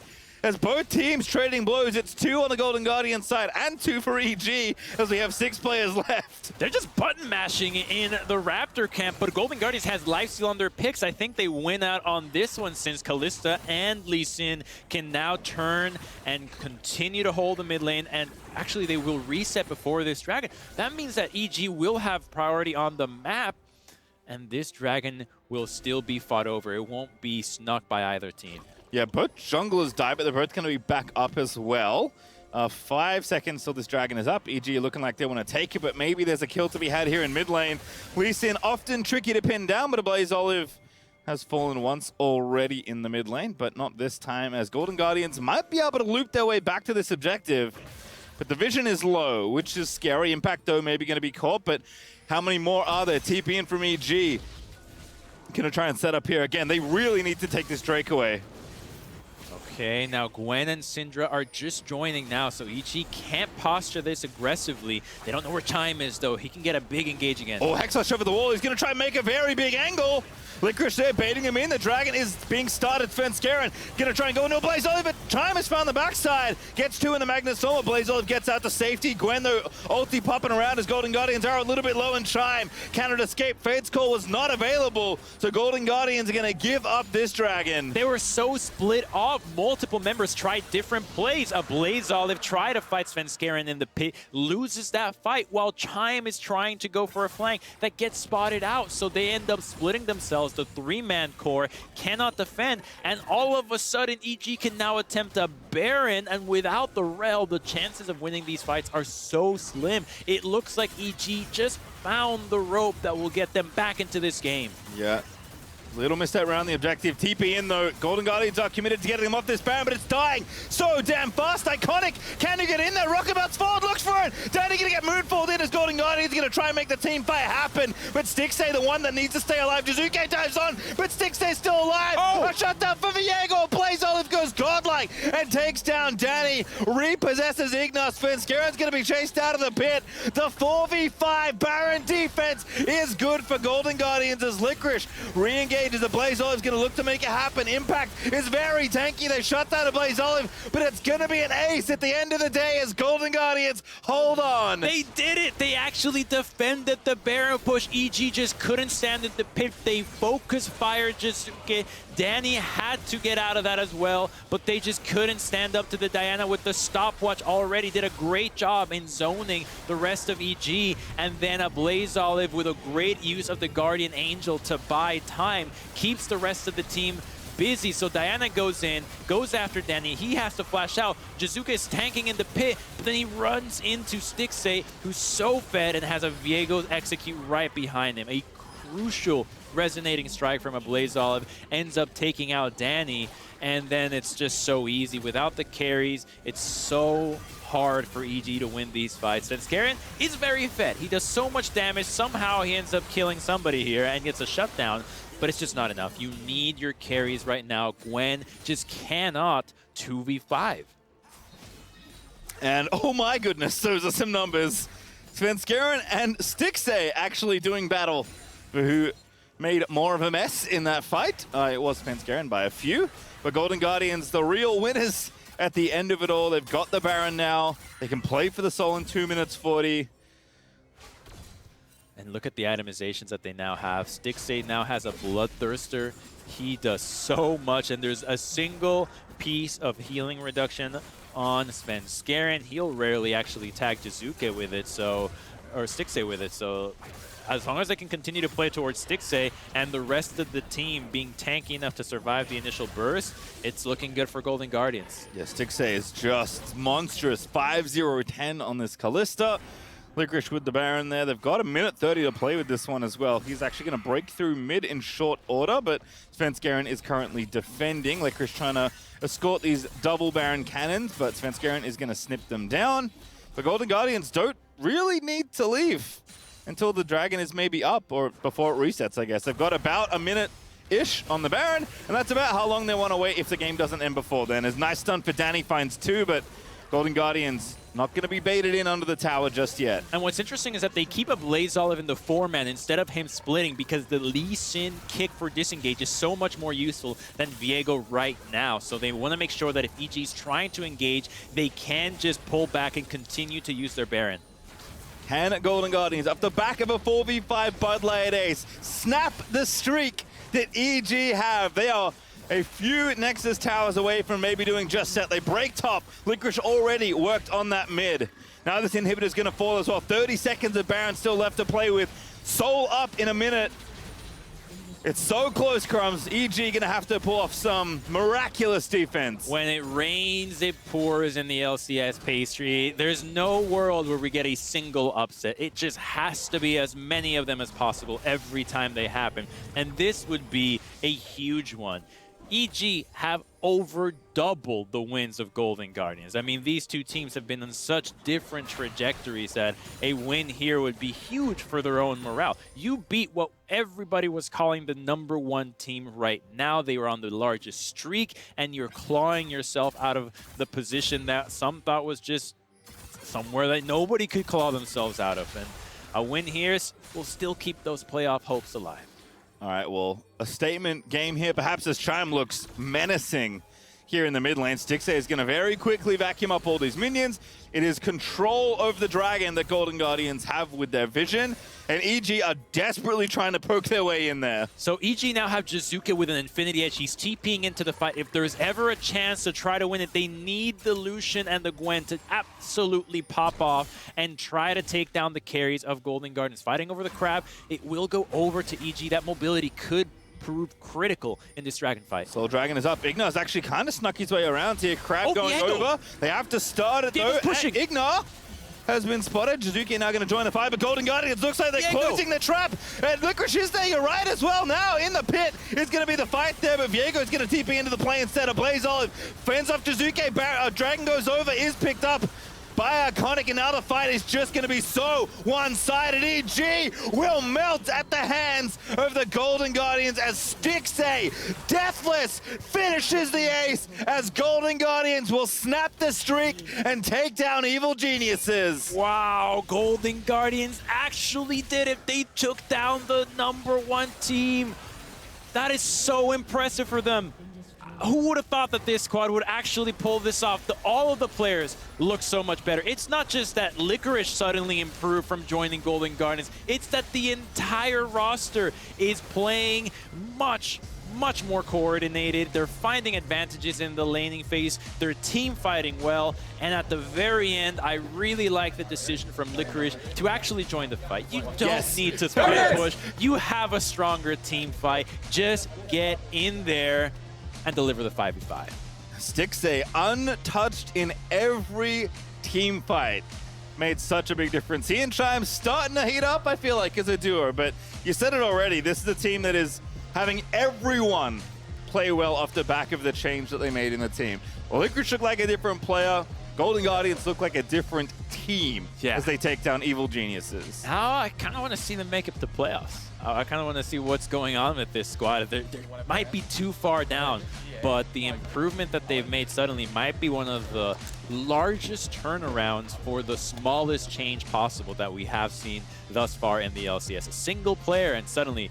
[SPEAKER 3] As both teams trading blows, it's 2 on the Golden Guardian side and 2 for EG, as we have 6 players left.
[SPEAKER 4] They're just button mashing in the Raptor camp, but Golden Guardians has lifesteal on their picks. I think they win out on this one, since Kalista and Lee Sin can now turn and continue to hold the mid lane, and actually they will reset before this Dragon. That means that EG will have priority on the map, and this Dragon will still be fought over. It won't be snuck by either team.
[SPEAKER 3] Yeah, both junglers die, but they're both going to be back up as well. 5 seconds till this Dragon is up. EG looking like they want to take it, but maybe there's a kill to be had here in mid lane. Lee Sin often tricky to pin down, but a Blaze Olive has fallen once already in the mid lane, but not this time, as Golden Guardians might be able to loop their way back to this objective. But the vision is low, which is scary. Impact, though, maybe going to be caught, but how many more are there? TP in from EG. Gonna try and set up here again. They really need to take this Drake away.
[SPEAKER 4] Okay, now Gwen and Syndra are just joining now, so EG can't posture this aggressively. They don't know where Chime is, though. He can get a big engage again.
[SPEAKER 3] Oh, Hexlash over the wall. He's going to try and make a very big angle. Licorice there baiting him in. The dragon is being started. Svenskeren going to try and go into a Blaze Olive, but Chime has found the backside. Gets two in the Magnus Storm. Blaze Olive gets out to safety. Gwen, though, ulti popping around as Golden Guardians are a little bit low in Chime. Cannot escape. Fade's Call was not available, so Golden Guardians are going to give up this dragon.
[SPEAKER 4] They were so split off. Multiple members tried different plays. A Blaze Olive tried to fight Svenskeren in the pit, loses that fight while Chime is trying to go for a flank that gets spotted out. So they end up splitting themselves. The three-man core cannot defend, and all of a sudden EG can now attempt a Baron, and without the Rel, the chances of winning these fights are so slim. It looks like EG just found the rope that will get them back into this game.
[SPEAKER 3] Yeah. Little misstep around the objective. TP in, though. Golden Guardians are committed to getting them off this Baron, but it's dying so damn fast. Iconic, can you get in there? Rockabouts forward, looks for it. Danny gonna get Moonfalled in as Golden Guardians gonna try and make the team fight happen, but Stixay, the one that needs to stay alive. Jizuke dives on, but Stixay's still alive.
[SPEAKER 4] Oh!
[SPEAKER 3] A shutdown for Viego. Blaze Olive goes godlike and takes down Danny. Repossesses Ignas. Svenskaren's gonna be chased out of the pit. The 4v5 Baron defense is good for Golden Guardians as Licorice re-engages. The Blaze Olive's going to look to make it happen. Impact is very tanky. They shut down a Blaze Olive, but it's going to be an ace at the end of the day as Golden Guardians hold on.
[SPEAKER 4] They did it! They actually defended the Baron push. EG just couldn't stand in the pit. They focus fire Jizuke. Danny had to get out of that as well, but they just couldn't stand up to the Diana with the stopwatch already. Did a great job in zoning the rest of EG, and then a Blaze Olive with a great use of the Guardian Angel to buy time keeps the rest of the team busy. So Diana goes in, goes after Danny. He has to flash out. Jizuke is tanking in the pit, but then he runs into Stixay, who's so fed and has a Viego execute right behind him. A crucial resonating strike from a Blaze Olive ends up taking out Danny, and then it's just so easy. Without the carries, it's so hard for EG to win these fights. Svenskeren is very fed. He does so much damage. Somehow he ends up killing somebody here and gets a shutdown, but it's just not enough. You need your carries right now. Gwen just cannot 2v5.
[SPEAKER 3] And oh my goodness, those are some numbers. Svenskeren and Stixay actually doing battle for who made more of a mess in that fight. It was Svenskeren by a few, but Golden Guardians, the real winners at the end of it all. They've got the Baron now. They can play for the soul in 2 minutes 40.
[SPEAKER 4] And look at the itemizations that they now have. Stixay now has a Bloodthirster. He does so much, and there's a single piece of healing reduction on Svenskeren. He'll rarely actually tag Jizuke with it, so, or Stixay with it, so as long as they can continue to play towards Stixay and the rest of the team being tanky enough to survive the initial burst, it's looking good for Golden Guardians.
[SPEAKER 3] Yeah, Stixay is just monstrous. 5-0-10 on this Kalista. Licorice with the Baron there. They've got a minute 30 to play with this one as well. He's actually going to break through mid in short order, but Svenskeren is currently defending. Licorice trying to escort these double Baron cannons, but Svenskeren is going to snip them down. But Golden Guardians don't really need to leave until the dragon is maybe up, or before it resets, I guess. They've got about a minute-ish on the Baron, and that's about how long they want to wait if the game doesn't end before then. As nice stun for Danny finds two, but Golden Guardians not going to be baited in under the tower just yet.
[SPEAKER 4] And what's interesting is that they keep a Blaze Olive in the 4-man instead of him splitting, because the Lee Sin kick for disengage is so much more useful than Viego right now. So they want to make sure that if EG is trying to engage, they can just pull back and continue to use their Baron.
[SPEAKER 3] Can Golden Guardians, up the back of a 4v5 Bud Light Ace, snap the streak that EG have? They are a few Nexus towers away from maybe doing just that. They break top. Licorice already worked on that mid. Now this inhibitor is going to fall as well. 30 seconds of Baron still left to play with. Soul up in a minute. It's so close, Crumbs. EG going to have to pull off some miraculous defense.
[SPEAKER 4] When it rains, it pours in the LCS pastry. There's no world where we get a single upset. It just has to be as many of them as possible every time they happen. And this would be a huge one. EG have over doubled the wins of Golden Guardians. I mean, these two teams have been on such different trajectories that a win here would be huge for their own morale. You beat what everybody was calling the #1 team right now. They were on the largest streak, and you're clawing yourself out of the position that some thought was just somewhere that nobody could claw themselves out of. And a win here will still keep those playoff hopes alive.
[SPEAKER 3] All right, well, a statement game here. Perhaps as Chime looks menacing here in the mid lane. Stixxay is going to very quickly vacuum up all these minions. It is control over the dragon that Golden Guardians have with their vision, and EG are desperately trying to poke their way in there.
[SPEAKER 4] So EG now have Jizuka with an Infinity Edge. He's TPing into the fight. If there's ever a chance to try to win it, they need the Lucian and the Gwen to absolutely pop off and try to take down the carries of Golden Guardians. Fighting over the crab, it will go over to EG. That mobility could prove critical in this dragon fight.
[SPEAKER 3] Soul Dragon is up. Ignor's actually kind of snuck his way around here. Crab going over. They have to start it though.
[SPEAKER 4] Pushing.
[SPEAKER 3] Ignor has been spotted. Jizuki now going to join the fight, but Golden Guardians looks like they're closing the trap. And Licorice is there, you're right as well. Now in the pit is going to be the fight there, but Viego's going to TP into the play instead of Blaze Olive. Fends off Jizuki. Dragon goes over, is picked up by Iconic, and now the fight is just going to be so one-sided. EG will melt at the hands of the Golden Guardians as Stixxay, deathless, finishes the ace as Golden Guardians will snap the streak and take down Evil Geniuses.
[SPEAKER 4] Wow, Golden Guardians actually did it. They took down the #1 team. That is so impressive for them. Who would have thought that this squad would actually pull this off? All of the players look so much better. It's not just that Licorice suddenly improved from joining Golden Guardians. It's that the entire roster is playing much more coordinated. They're finding advantages in the laning phase. They're team fighting well. And at the very end, I really like the decision from Licorice to actually join the fight. You don't need to push. You have a stronger team fight. Just get in there and deliver the 5v5.
[SPEAKER 3] Stixxay, untouched in every team fight, made such a big difference. He and Chime starting to heat up, I feel like, as a duo, but you said it already, this is a team that is having everyone play well off the back of the change that they made in the team. Well, Licorice looked like a different player. Golden Guardians look like a different team as they take down Evil Geniuses.
[SPEAKER 4] Now I kind of want to see them make it to the playoffs. I kind of want to see what's going on with this squad. They might be too far down, but the improvement that they've made suddenly might be one of the largest turnarounds for the smallest change possible that we have seen thus far in the LCS. A single player and suddenly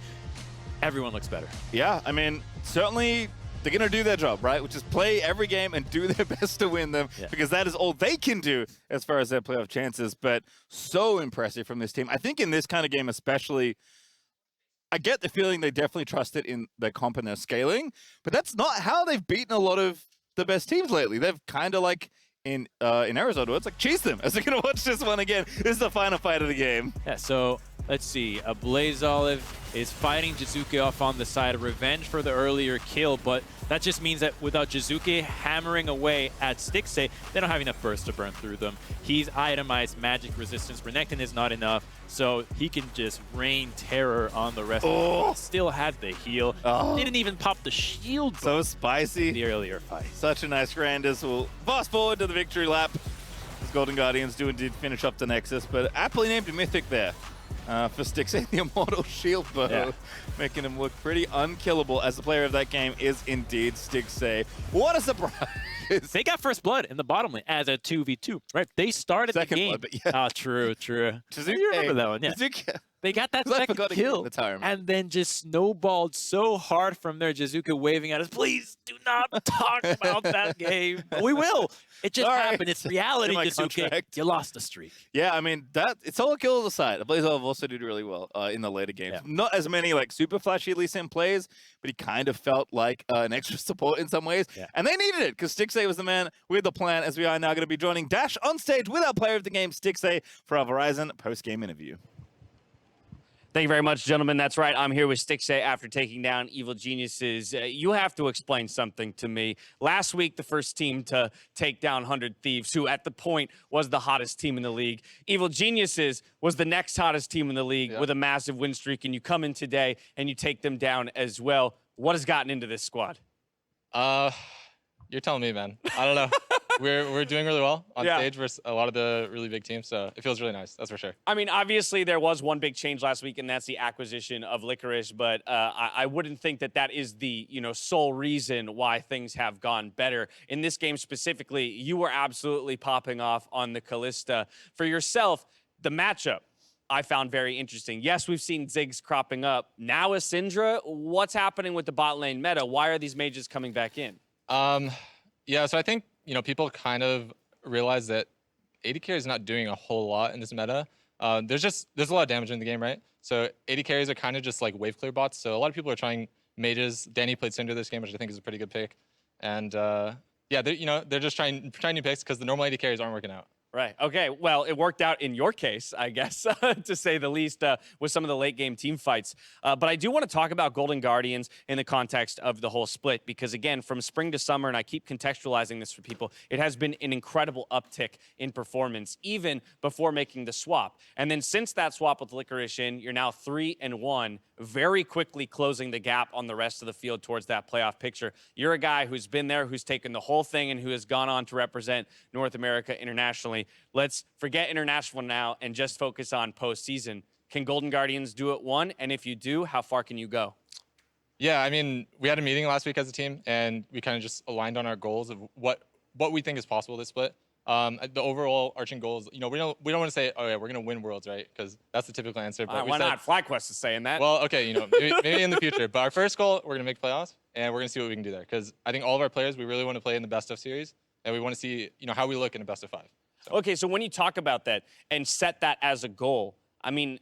[SPEAKER 4] everyone looks better.
[SPEAKER 3] Yeah, I mean, certainly they're going to do their job, right? Which is play every game and do their best to win them, because that is all they can do as far as their playoff chances. But so impressive from this team. I think in this kind of game especially, I get the feeling they definitely trust it in their comp and their scaling, but that's not how they've beaten a lot of the best teams lately. They've kind of like in Arizona, it's like cheese them as they're going to watch this one again. This is the final fight of the game.
[SPEAKER 4] Yeah, so let's see. A Blaze Olive is fighting Jizuki off on the side of revenge for the earlier kill, but that just means that without Jizuki hammering away at Stixxay, they don't have enough burst to burn through them. He's itemized magic resistance. Renekton is not enough, so he can just rain terror on the rest of them. Still has the heal. Didn't even pop the shield.
[SPEAKER 3] So spicy.
[SPEAKER 4] The earlier fight.
[SPEAKER 3] Such a nice Grandis. We'll fast forward to the victory lap. As Golden Guardians do indeed finish up the Nexus, but aptly named Mythic there. For Stixxay, the Immortal Shield Bow, making him look pretty unkillable, as the player of that game is indeed Stixxay. What a surprise!
[SPEAKER 4] They got first blood in the bottom lane as a 2v2, right? They started
[SPEAKER 3] Second
[SPEAKER 4] the game.
[SPEAKER 3] blood, but yeah.
[SPEAKER 4] True.
[SPEAKER 3] Jizuki,
[SPEAKER 4] You remember that one, yeah.
[SPEAKER 3] Jizuki.
[SPEAKER 4] They got that
[SPEAKER 3] I
[SPEAKER 4] second
[SPEAKER 3] forgot to
[SPEAKER 4] kill,
[SPEAKER 3] get the time.
[SPEAKER 4] and then just snowballed so hard from there. Jizuka waving at us, please do not talk about that game. But we will. It just happened. It's reality,
[SPEAKER 3] my
[SPEAKER 4] Jizuka.
[SPEAKER 3] contract.
[SPEAKER 4] You lost the streak.
[SPEAKER 3] Yeah, I mean, it's solo kills aside. Blaze Olive also did really well in the later games.
[SPEAKER 4] Yeah.
[SPEAKER 3] Not as many like super flashy Lee Sin plays, but he kind of felt like an extra support in some ways.
[SPEAKER 4] Yeah.
[SPEAKER 3] And they needed it because Stixxay was the man with the plan, as we are now going to be joining Dash on stage with our player of the game, Stixxay, for our Verizon post-game interview.
[SPEAKER 5] Thank you very much, gentlemen. That's right. I'm here with Stixxay after taking down Evil Geniuses. You have to explain something to me. Last week, the first team to take down 100 Thieves, who at the point was the hottest team in the league. Evil Geniuses was the next hottest team in the league with a massive win streak, and you come in today and you take them down as well. What has gotten into this squad?
[SPEAKER 6] You're telling me, man. I don't know. We're doing really well on
[SPEAKER 5] Yeah.
[SPEAKER 6] stage versus a lot of the really big teams, so it feels really nice. That's for sure.
[SPEAKER 5] I mean, obviously there was one big change last week, and that's the acquisition of Licorice. But I wouldn't think that that is the sole reason why things have gone better in this game specifically. You were absolutely popping off on the Callista. For yourself, the matchup I found very interesting. Yes, we've seen Ziggs cropping up. Now is Syndra. What's happening with the bot lane meta? Why are these mages coming back in?
[SPEAKER 6] Yeah, so I think, people kind of realize that AD carry is not doing a whole lot in this meta. There's a lot of damage in the game, right? So AD carries are kind of just like wave clear bots. So a lot of people are trying mages. Danny played Syndra this game, which I think is a pretty good pick. And yeah, they're just trying new picks because the normal AD carries aren't working out.
[SPEAKER 5] Right. Okay. Well, it worked out in your case, I guess, to say the least, with some of the late game team fights. But I do want to talk about Golden Guardians in the context of the whole split, because again, from spring to summer, and I keep contextualizing this for people, it has been an incredible uptick in performance, even before making the swap. And then since that swap with Licorice in, you're now 3-1, very quickly closing the gap on the rest of the field towards that playoff picture. You're a guy who's been there, who's taken the whole thing, and who has gone on to represent North America internationally. Let's forget international now and just focus on postseason. Can Golden Guardians do it one? And if you do, how far can you go?
[SPEAKER 6] Yeah, I mean, we had a meeting last week as a team, and we kind of just aligned on our goals of what we think is possible this split. The overall arching goals, we don't want to say, oh yeah, we're gonna win Worlds, right? Because that's the typical answer. But
[SPEAKER 5] Why not? FlyQuest is saying that.
[SPEAKER 6] Well, okay, maybe in the future. But our first goal, we're gonna make playoffs, and we're gonna see what we can do there. Because I think all of our players, we really want to play in the best of series, and we want to see, how we look in a best of 5. So.
[SPEAKER 5] Okay, so when you talk about that and set that as a goal, I mean,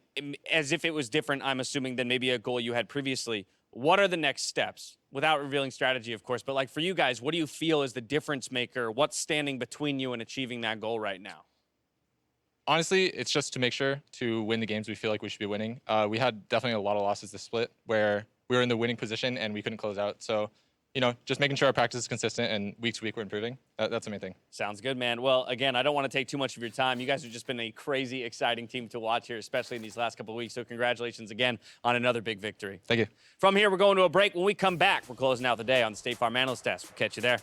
[SPEAKER 5] as if it was different, I'm assuming, than maybe a goal you had previously. What are the next steps? Without revealing strategy, of course, but like for you guys, what do you feel is the difference maker? What's standing between you and achieving that goal right now?
[SPEAKER 6] Honestly, it's just to make sure to win the games we feel like we should be winning. We had definitely a lot of losses this split where we were in the winning position and we couldn't close out. So, just making sure our practice is consistent and week to week we're improving. That's the main thing.
[SPEAKER 5] Sounds good, man. Well, again, I don't want to take too much of your time. You guys have just been a crazy, exciting team to watch here, especially in these last couple of weeks. So congratulations again on another big victory.
[SPEAKER 6] Thank you.
[SPEAKER 5] From here, we're going to a break. When we come back, we're closing out the day on the State Farm Analyst Desk. We'll catch you there.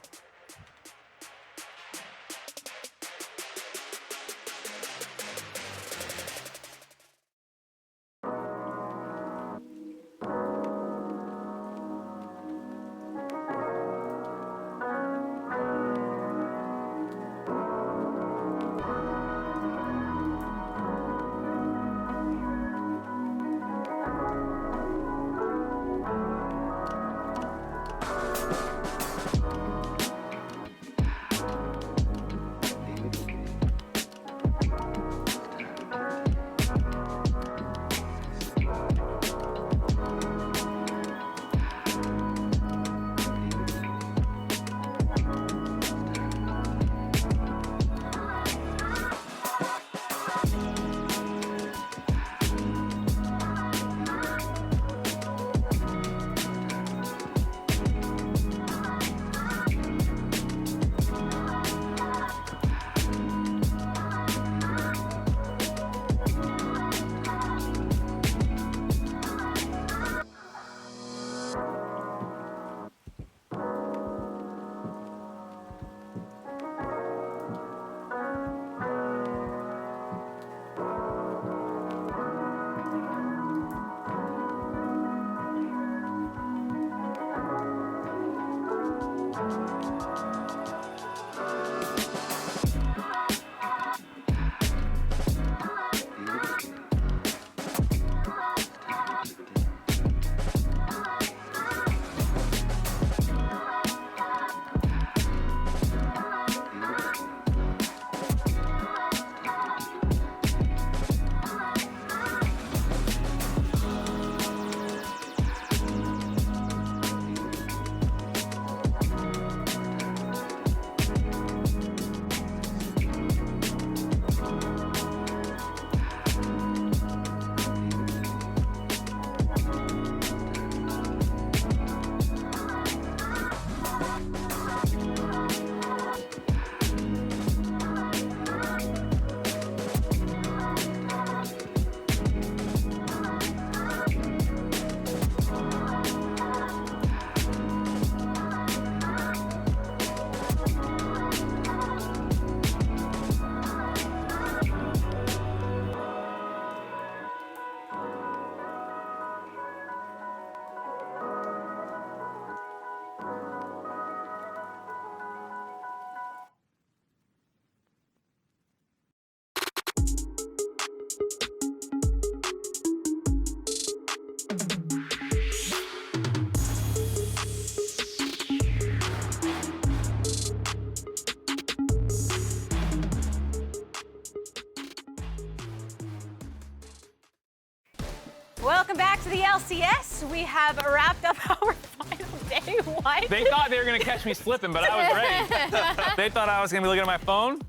[SPEAKER 1] Welcome back to the LCS. We have wrapped up our final day. What?
[SPEAKER 7] They thought they were going to catch me slipping, but I was ready. They thought I was going to be looking at my phone.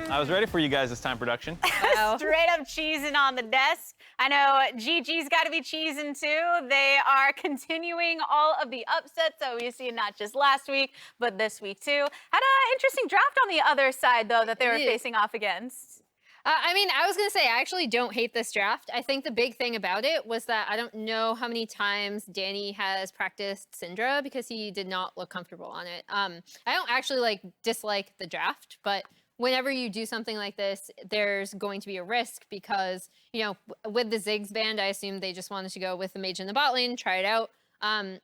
[SPEAKER 7] I was ready for you guys this time, production.
[SPEAKER 1] Straight up cheesing on the desk. I know GG's got to be cheesing too. They are continuing all of the upsets that we've seen not just last week, but this week too. Had an interesting draft on the other side though that they were facing off against.
[SPEAKER 8] I mean, I was going to say, I actually don't hate this draft. I think the big thing about it was that I don't know how many times Danny has practiced Syndra because he did not look comfortable on it. I don't actually dislike the draft, but whenever you do something like this, there's going to be a risk because, you know, with the Ziggs band, I assume they just wanted to go with the mage in the bot lane, try it out.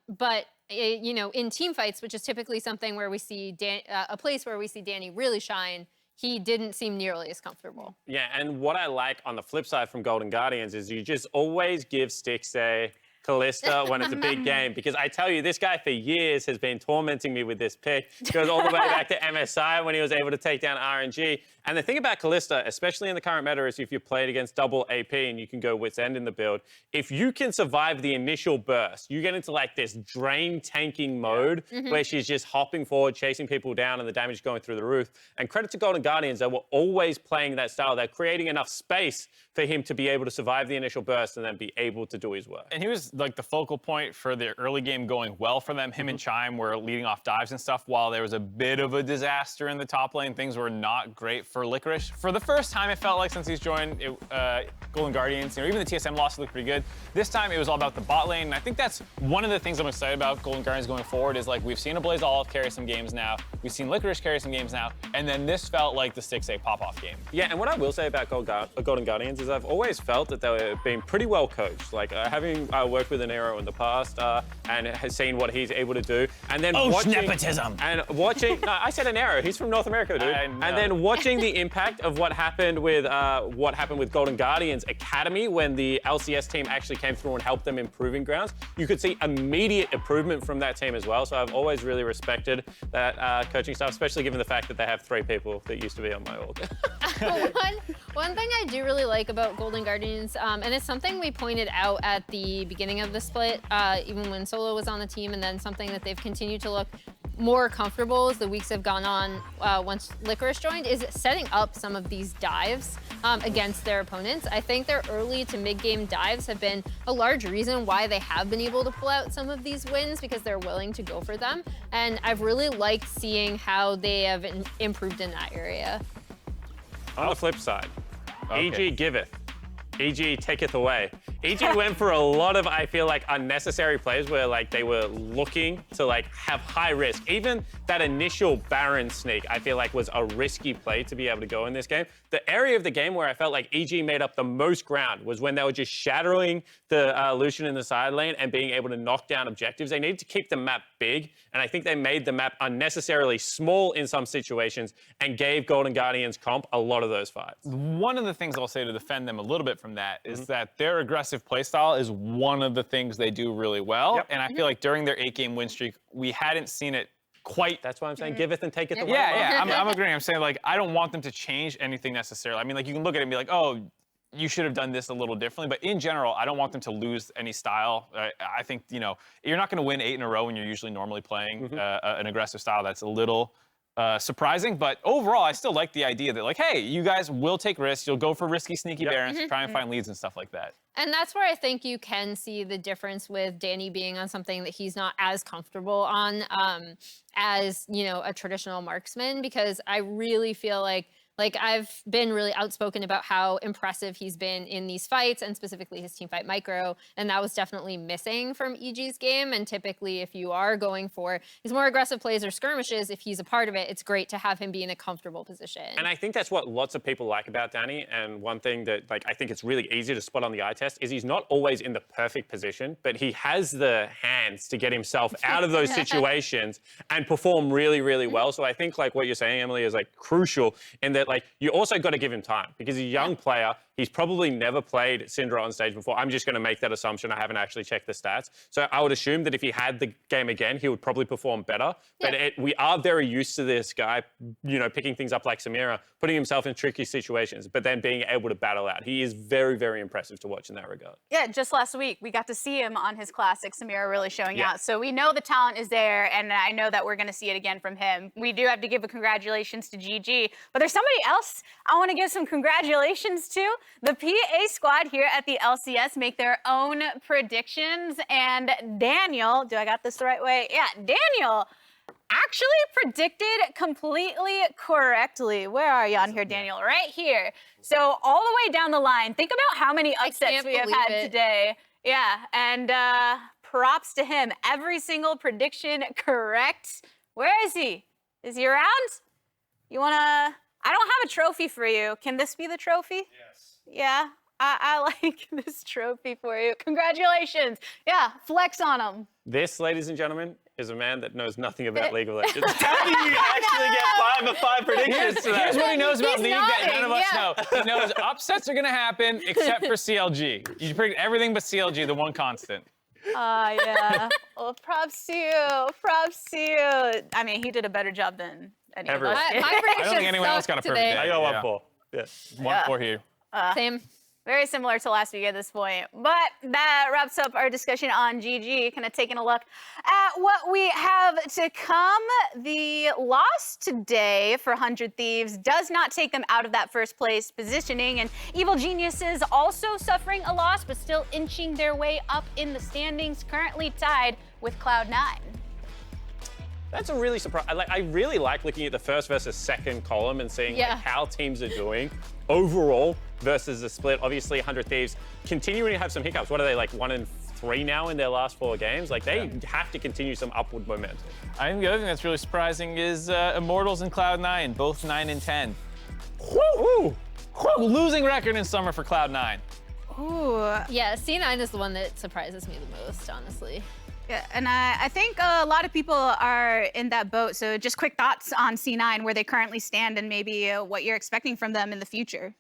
[SPEAKER 8] But you know, in team fights, which is typically something where we see a place where we see Danny really shine, he didn't seem nearly as comfortable.
[SPEAKER 5] Yeah, and what I like on the flip side from Golden Guardians is you just always give Stixxay Callista when it's a big game, because I tell you, this guy for years has been tormenting me with this pick. It goes all the way back to MSI when he was able to take down RNG. And the thing about Callista, especially in the current meta, is if you're played against double AP and you can go Wit's End in the build, if you can survive the initial burst, you get into like this drain tanking mode where she's just hopping forward, chasing people down, and the damage going through the roof. And credit to Golden Guardians, they were always playing that style. They're creating enough space for him to be able to survive the initial burst and then be able to do his work.
[SPEAKER 7] And he was like the focal point for the early game going well for them. Him and Chime were leading off dives and stuff while there was a bit of a disaster in the top lane. Things were not great for Licorice. For the first time, it felt like since he's joined Golden Guardians, you know, even the TSM loss looked pretty good. This time, it was all about the bot lane, and I think that's one of the things I'm excited about Golden Guardians going forward is like we've seen a Blaze Olive carry some games now, we've seen Licorice carry some games now, and then this felt like the Stixxay pop-off game.
[SPEAKER 5] Yeah, and what I will say about Golden Guardians is I've always felt that they were being pretty well coached. Like having worked with Anero in the past and has seen what he's able to do, and then
[SPEAKER 7] nepotism.
[SPEAKER 5] And watching, no, I said Anero. He's from North America, dude. And then watching the impact of what happened with Golden Guardians Academy when the LCS team actually came through and helped them improving grounds, you could see immediate improvement from that team as well. So I've always really respected that coaching staff, especially given the fact that they have 3 people that used to be on my org.
[SPEAKER 8] One thing I do really like about Golden Guardians, and it's something we pointed out at the beginning of the split, even when Solo was on the team, and then something that they've continued to look more comfortable as the weeks have gone on once Licorice joined, is setting up some of these dives against their opponents. I think their early to mid-game dives have been a large reason why they have been able to pull out some of these wins, because they're willing to go for them. And I've really liked seeing how they have improved in that area.
[SPEAKER 5] On the flip side, EG giveth, EG taketh away. EG went for a lot of, I feel like, unnecessary plays where like they were looking to like have high risk. Even that initial Baron sneak, I feel like was a risky play to be able to go in this game. The area of the game where I felt like EG made up the most ground was when they were just shattering the Lucian in the side lane and being able to knock down objectives. They needed to keep the map big, and I think they made the map unnecessarily small in some situations and gave Golden Guardians comp a lot of those fights.
[SPEAKER 7] One of the things I'll say to defend them a little bit from that is that their aggressive playstyle is one of the things they do really well.
[SPEAKER 5] Yep.
[SPEAKER 7] And I feel like during their 8-game win streak, we hadn't seen it quite.
[SPEAKER 5] That's why I'm saying giveth and taketh away.
[SPEAKER 7] Yeah, I'm agreeing. I'm saying, like, I don't want them to change anything necessarily. I mean, like, you can look at it and be like, oh, you should have done this a little differently. But in general, I don't want them to lose any style. I think, you know, you're not going to win 8 in a row when you're usually normally playing an aggressive style. That's a little surprising. But overall, I still like the idea that, like, hey, you guys will take risks. You'll go for risky, sneaky Barons to try and find leads and stuff like that.
[SPEAKER 8] And that's where I think you can see the difference with Danny being on something that he's not as comfortable on as, you know, a traditional marksman, because I really feel like I've been really outspoken about how impressive he's been in these fights, and specifically his teamfight micro, and that was definitely missing from EG's game. And typically, if you are going for these more aggressive plays or skirmishes, if he's a part of it, it's great to have him be in a comfortable position.
[SPEAKER 5] And I think that's what lots of people like about Danny. And one thing that, like, I think it's really easy to spot on the eye test is he's not always in the perfect position, but he has the hands to get himself out of those situations and perform really, really well. So I think, like, what you're saying, Emily, is like crucial in that, like, you also got to give him time, because he's a young player,
[SPEAKER 7] He's probably never played Syndra on stage before. I'm just going to make that assumption. I haven't actually checked the stats. So I would assume that if he had the game again, he would probably perform better. But we are very used to this guy, you know, picking things up like Samira, putting himself in tricky situations, but then being able to battle out. He is very, very impressive to watch in that regard.
[SPEAKER 1] Yeah, just last week, we got to see him on his classic, Samira really showing out. So we know the talent is there, and I know that we're going to see it again from him. We do have to give a congratulations to GG, but there's somebody else I want to give some congratulations to. The PA squad here at the LCS make their own predictions, and Daniel, do I got this the right way? Yeah, Daniel actually predicted completely correctly. Where are you on here, Daniel? Right here. So all the way down the line, think about how many upsets we have had today. Yeah, and props to him. Every single prediction correct. Where is he? Is he around? You wanna, I don't have a trophy for you. Can this be the trophy? Yes. Yeah, I like this trophy for you. Congratulations. Yeah, flex on him.
[SPEAKER 7] This, ladies and gentlemen, is a man that knows nothing about League of Legends. How do you actually get 5 of 5 predictions? Here's what he knows about
[SPEAKER 8] He's
[SPEAKER 7] League that none of us
[SPEAKER 8] nodding,
[SPEAKER 7] know. He knows upsets are going to happen except for CLG. You predict everything but CLG, the one constant.
[SPEAKER 1] Yeah. Well, props to you. Props to you. I mean, he did a better job than any of
[SPEAKER 7] Everyone.
[SPEAKER 1] us
[SPEAKER 8] My
[SPEAKER 1] did.
[SPEAKER 7] I
[SPEAKER 8] prediction
[SPEAKER 7] don't think anyone else got a perfect
[SPEAKER 8] today.
[SPEAKER 7] day.
[SPEAKER 2] I got 1-4. Yeah.
[SPEAKER 7] 1-4 here.
[SPEAKER 8] Same.
[SPEAKER 1] Very similar to last week at this point. But that wraps up our discussion on GG. Kind of taking a look at what we have to come. The loss today for 100 Thieves does not take them out of that first place positioning. And Evil Geniuses also suffering a loss, but still inching their way up in the standings, currently tied with Cloud9.
[SPEAKER 7] That's a really surprise. I really like looking at the first versus second column and seeing like, how teams are doing overall versus the split. Obviously, 100 Thieves continuing to have some hiccups. What are they, like 1-3 now in their last 4 games? Like they have to continue some upward momentum.
[SPEAKER 6] I think the other thing that's really surprising is Immortals and Cloud9, both 9-10.
[SPEAKER 7] Woo!
[SPEAKER 6] Losing record in summer for Cloud9.
[SPEAKER 1] Ooh.
[SPEAKER 8] Yeah, C9 is the one that surprises me the most, honestly.
[SPEAKER 1] Yeah, and I think a lot of people are in that boat. So just quick thoughts on C9, where they currently stand and maybe what you're expecting from them in the future.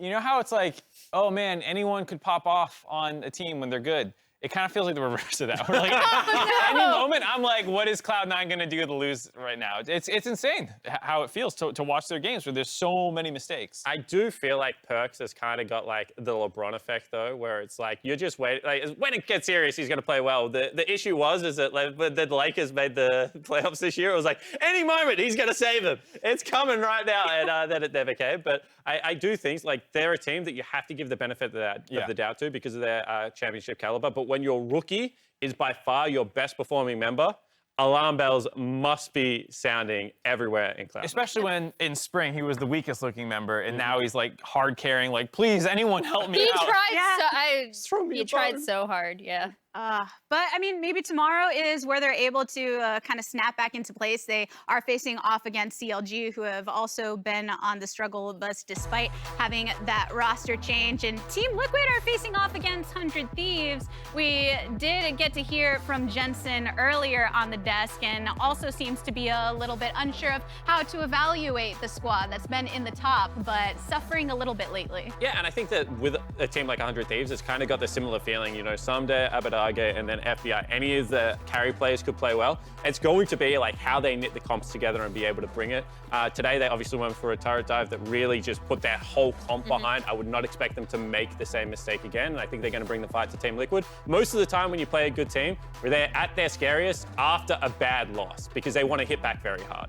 [SPEAKER 6] You know how it's like, oh man, anyone could pop off on a team when they're good. It kind of feels like the reverse of that. We're like, any moment, I'm like, what is Cloud9 going to do to lose right now? It's insane how it feels to watch their games where there's so many mistakes.
[SPEAKER 7] I do feel like Perks has kind of got like the LeBron effect though, where it's like you're just waiting. Like when it gets serious, he's going to play well. The issue is that like, when the Lakers made the playoffs this year, it was like any moment he's going to save them. It's coming right now, and then it never came. But I do think like they're a team that you have to give the benefit of the doubt to because of their championship caliber. But when your rookie is by far your best performing member, alarm bells must be sounding everywhere in Cloud.
[SPEAKER 6] Especially when in spring he was the weakest looking member, and now he's like hard carrying, like, please, anyone help me
[SPEAKER 8] He
[SPEAKER 6] out.
[SPEAKER 8] tried so hard, yeah.
[SPEAKER 1] But I mean, maybe tomorrow is where they're able to kind of snap back into place. They are facing off against CLG, who have also been on the struggle bus despite having that roster change. And Team Liquid are facing off against 100 Thieves. We did get to hear from Jensen earlier on the desk, and also seems to be a little bit unsure of how to evaluate the squad that's been in the top, but suffering a little bit lately.
[SPEAKER 7] Yeah, and I think that with a team like 100 Thieves, it's kind of got the similar feeling. You know, Someday, Abadage, and then FBI, any of the carry players could play well. It's going to be like how they knit the comps together and be able to bring it. Today, they obviously went for a turret dive that really just put their whole comp behind. I would not expect them to make the same mistake again, and I think they're going to bring the fight to Team Liquid. Most of the time when you play a good team, they're at their scariest after a bad loss because they want to hit back very hard.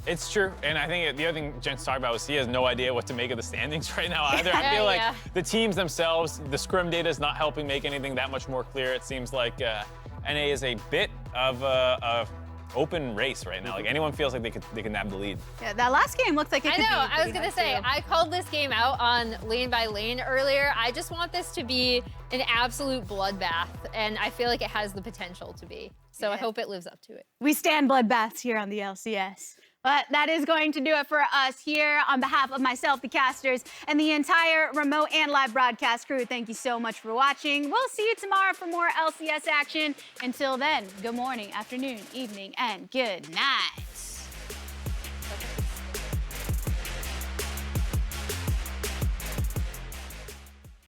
[SPEAKER 6] It's true, and I think the other thing Jen's talking about was he has no idea what to make of the standings right now either. I feel like the teams themselves, the scrim data is not helping make anything that much more clear. It seems like NA is a bit of a open race right now. Like anyone feels like they could nab the lead.
[SPEAKER 1] Yeah, that last game looked like it could be
[SPEAKER 8] I was gonna
[SPEAKER 1] pretty
[SPEAKER 8] say,
[SPEAKER 1] hard, too.
[SPEAKER 8] I called this game out on lane by lane earlier. I just want this to be an absolute bloodbath, and I feel like it has the potential to be. So I hope it lives up to it.
[SPEAKER 1] We stand bloodbaths here on the LCS. But that is going to do it for us here on behalf of myself, the casters, and the entire remote and live broadcast crew. Thank you so much for watching. We'll see you tomorrow for more LCS action. Until then, good morning, afternoon, evening, and good night.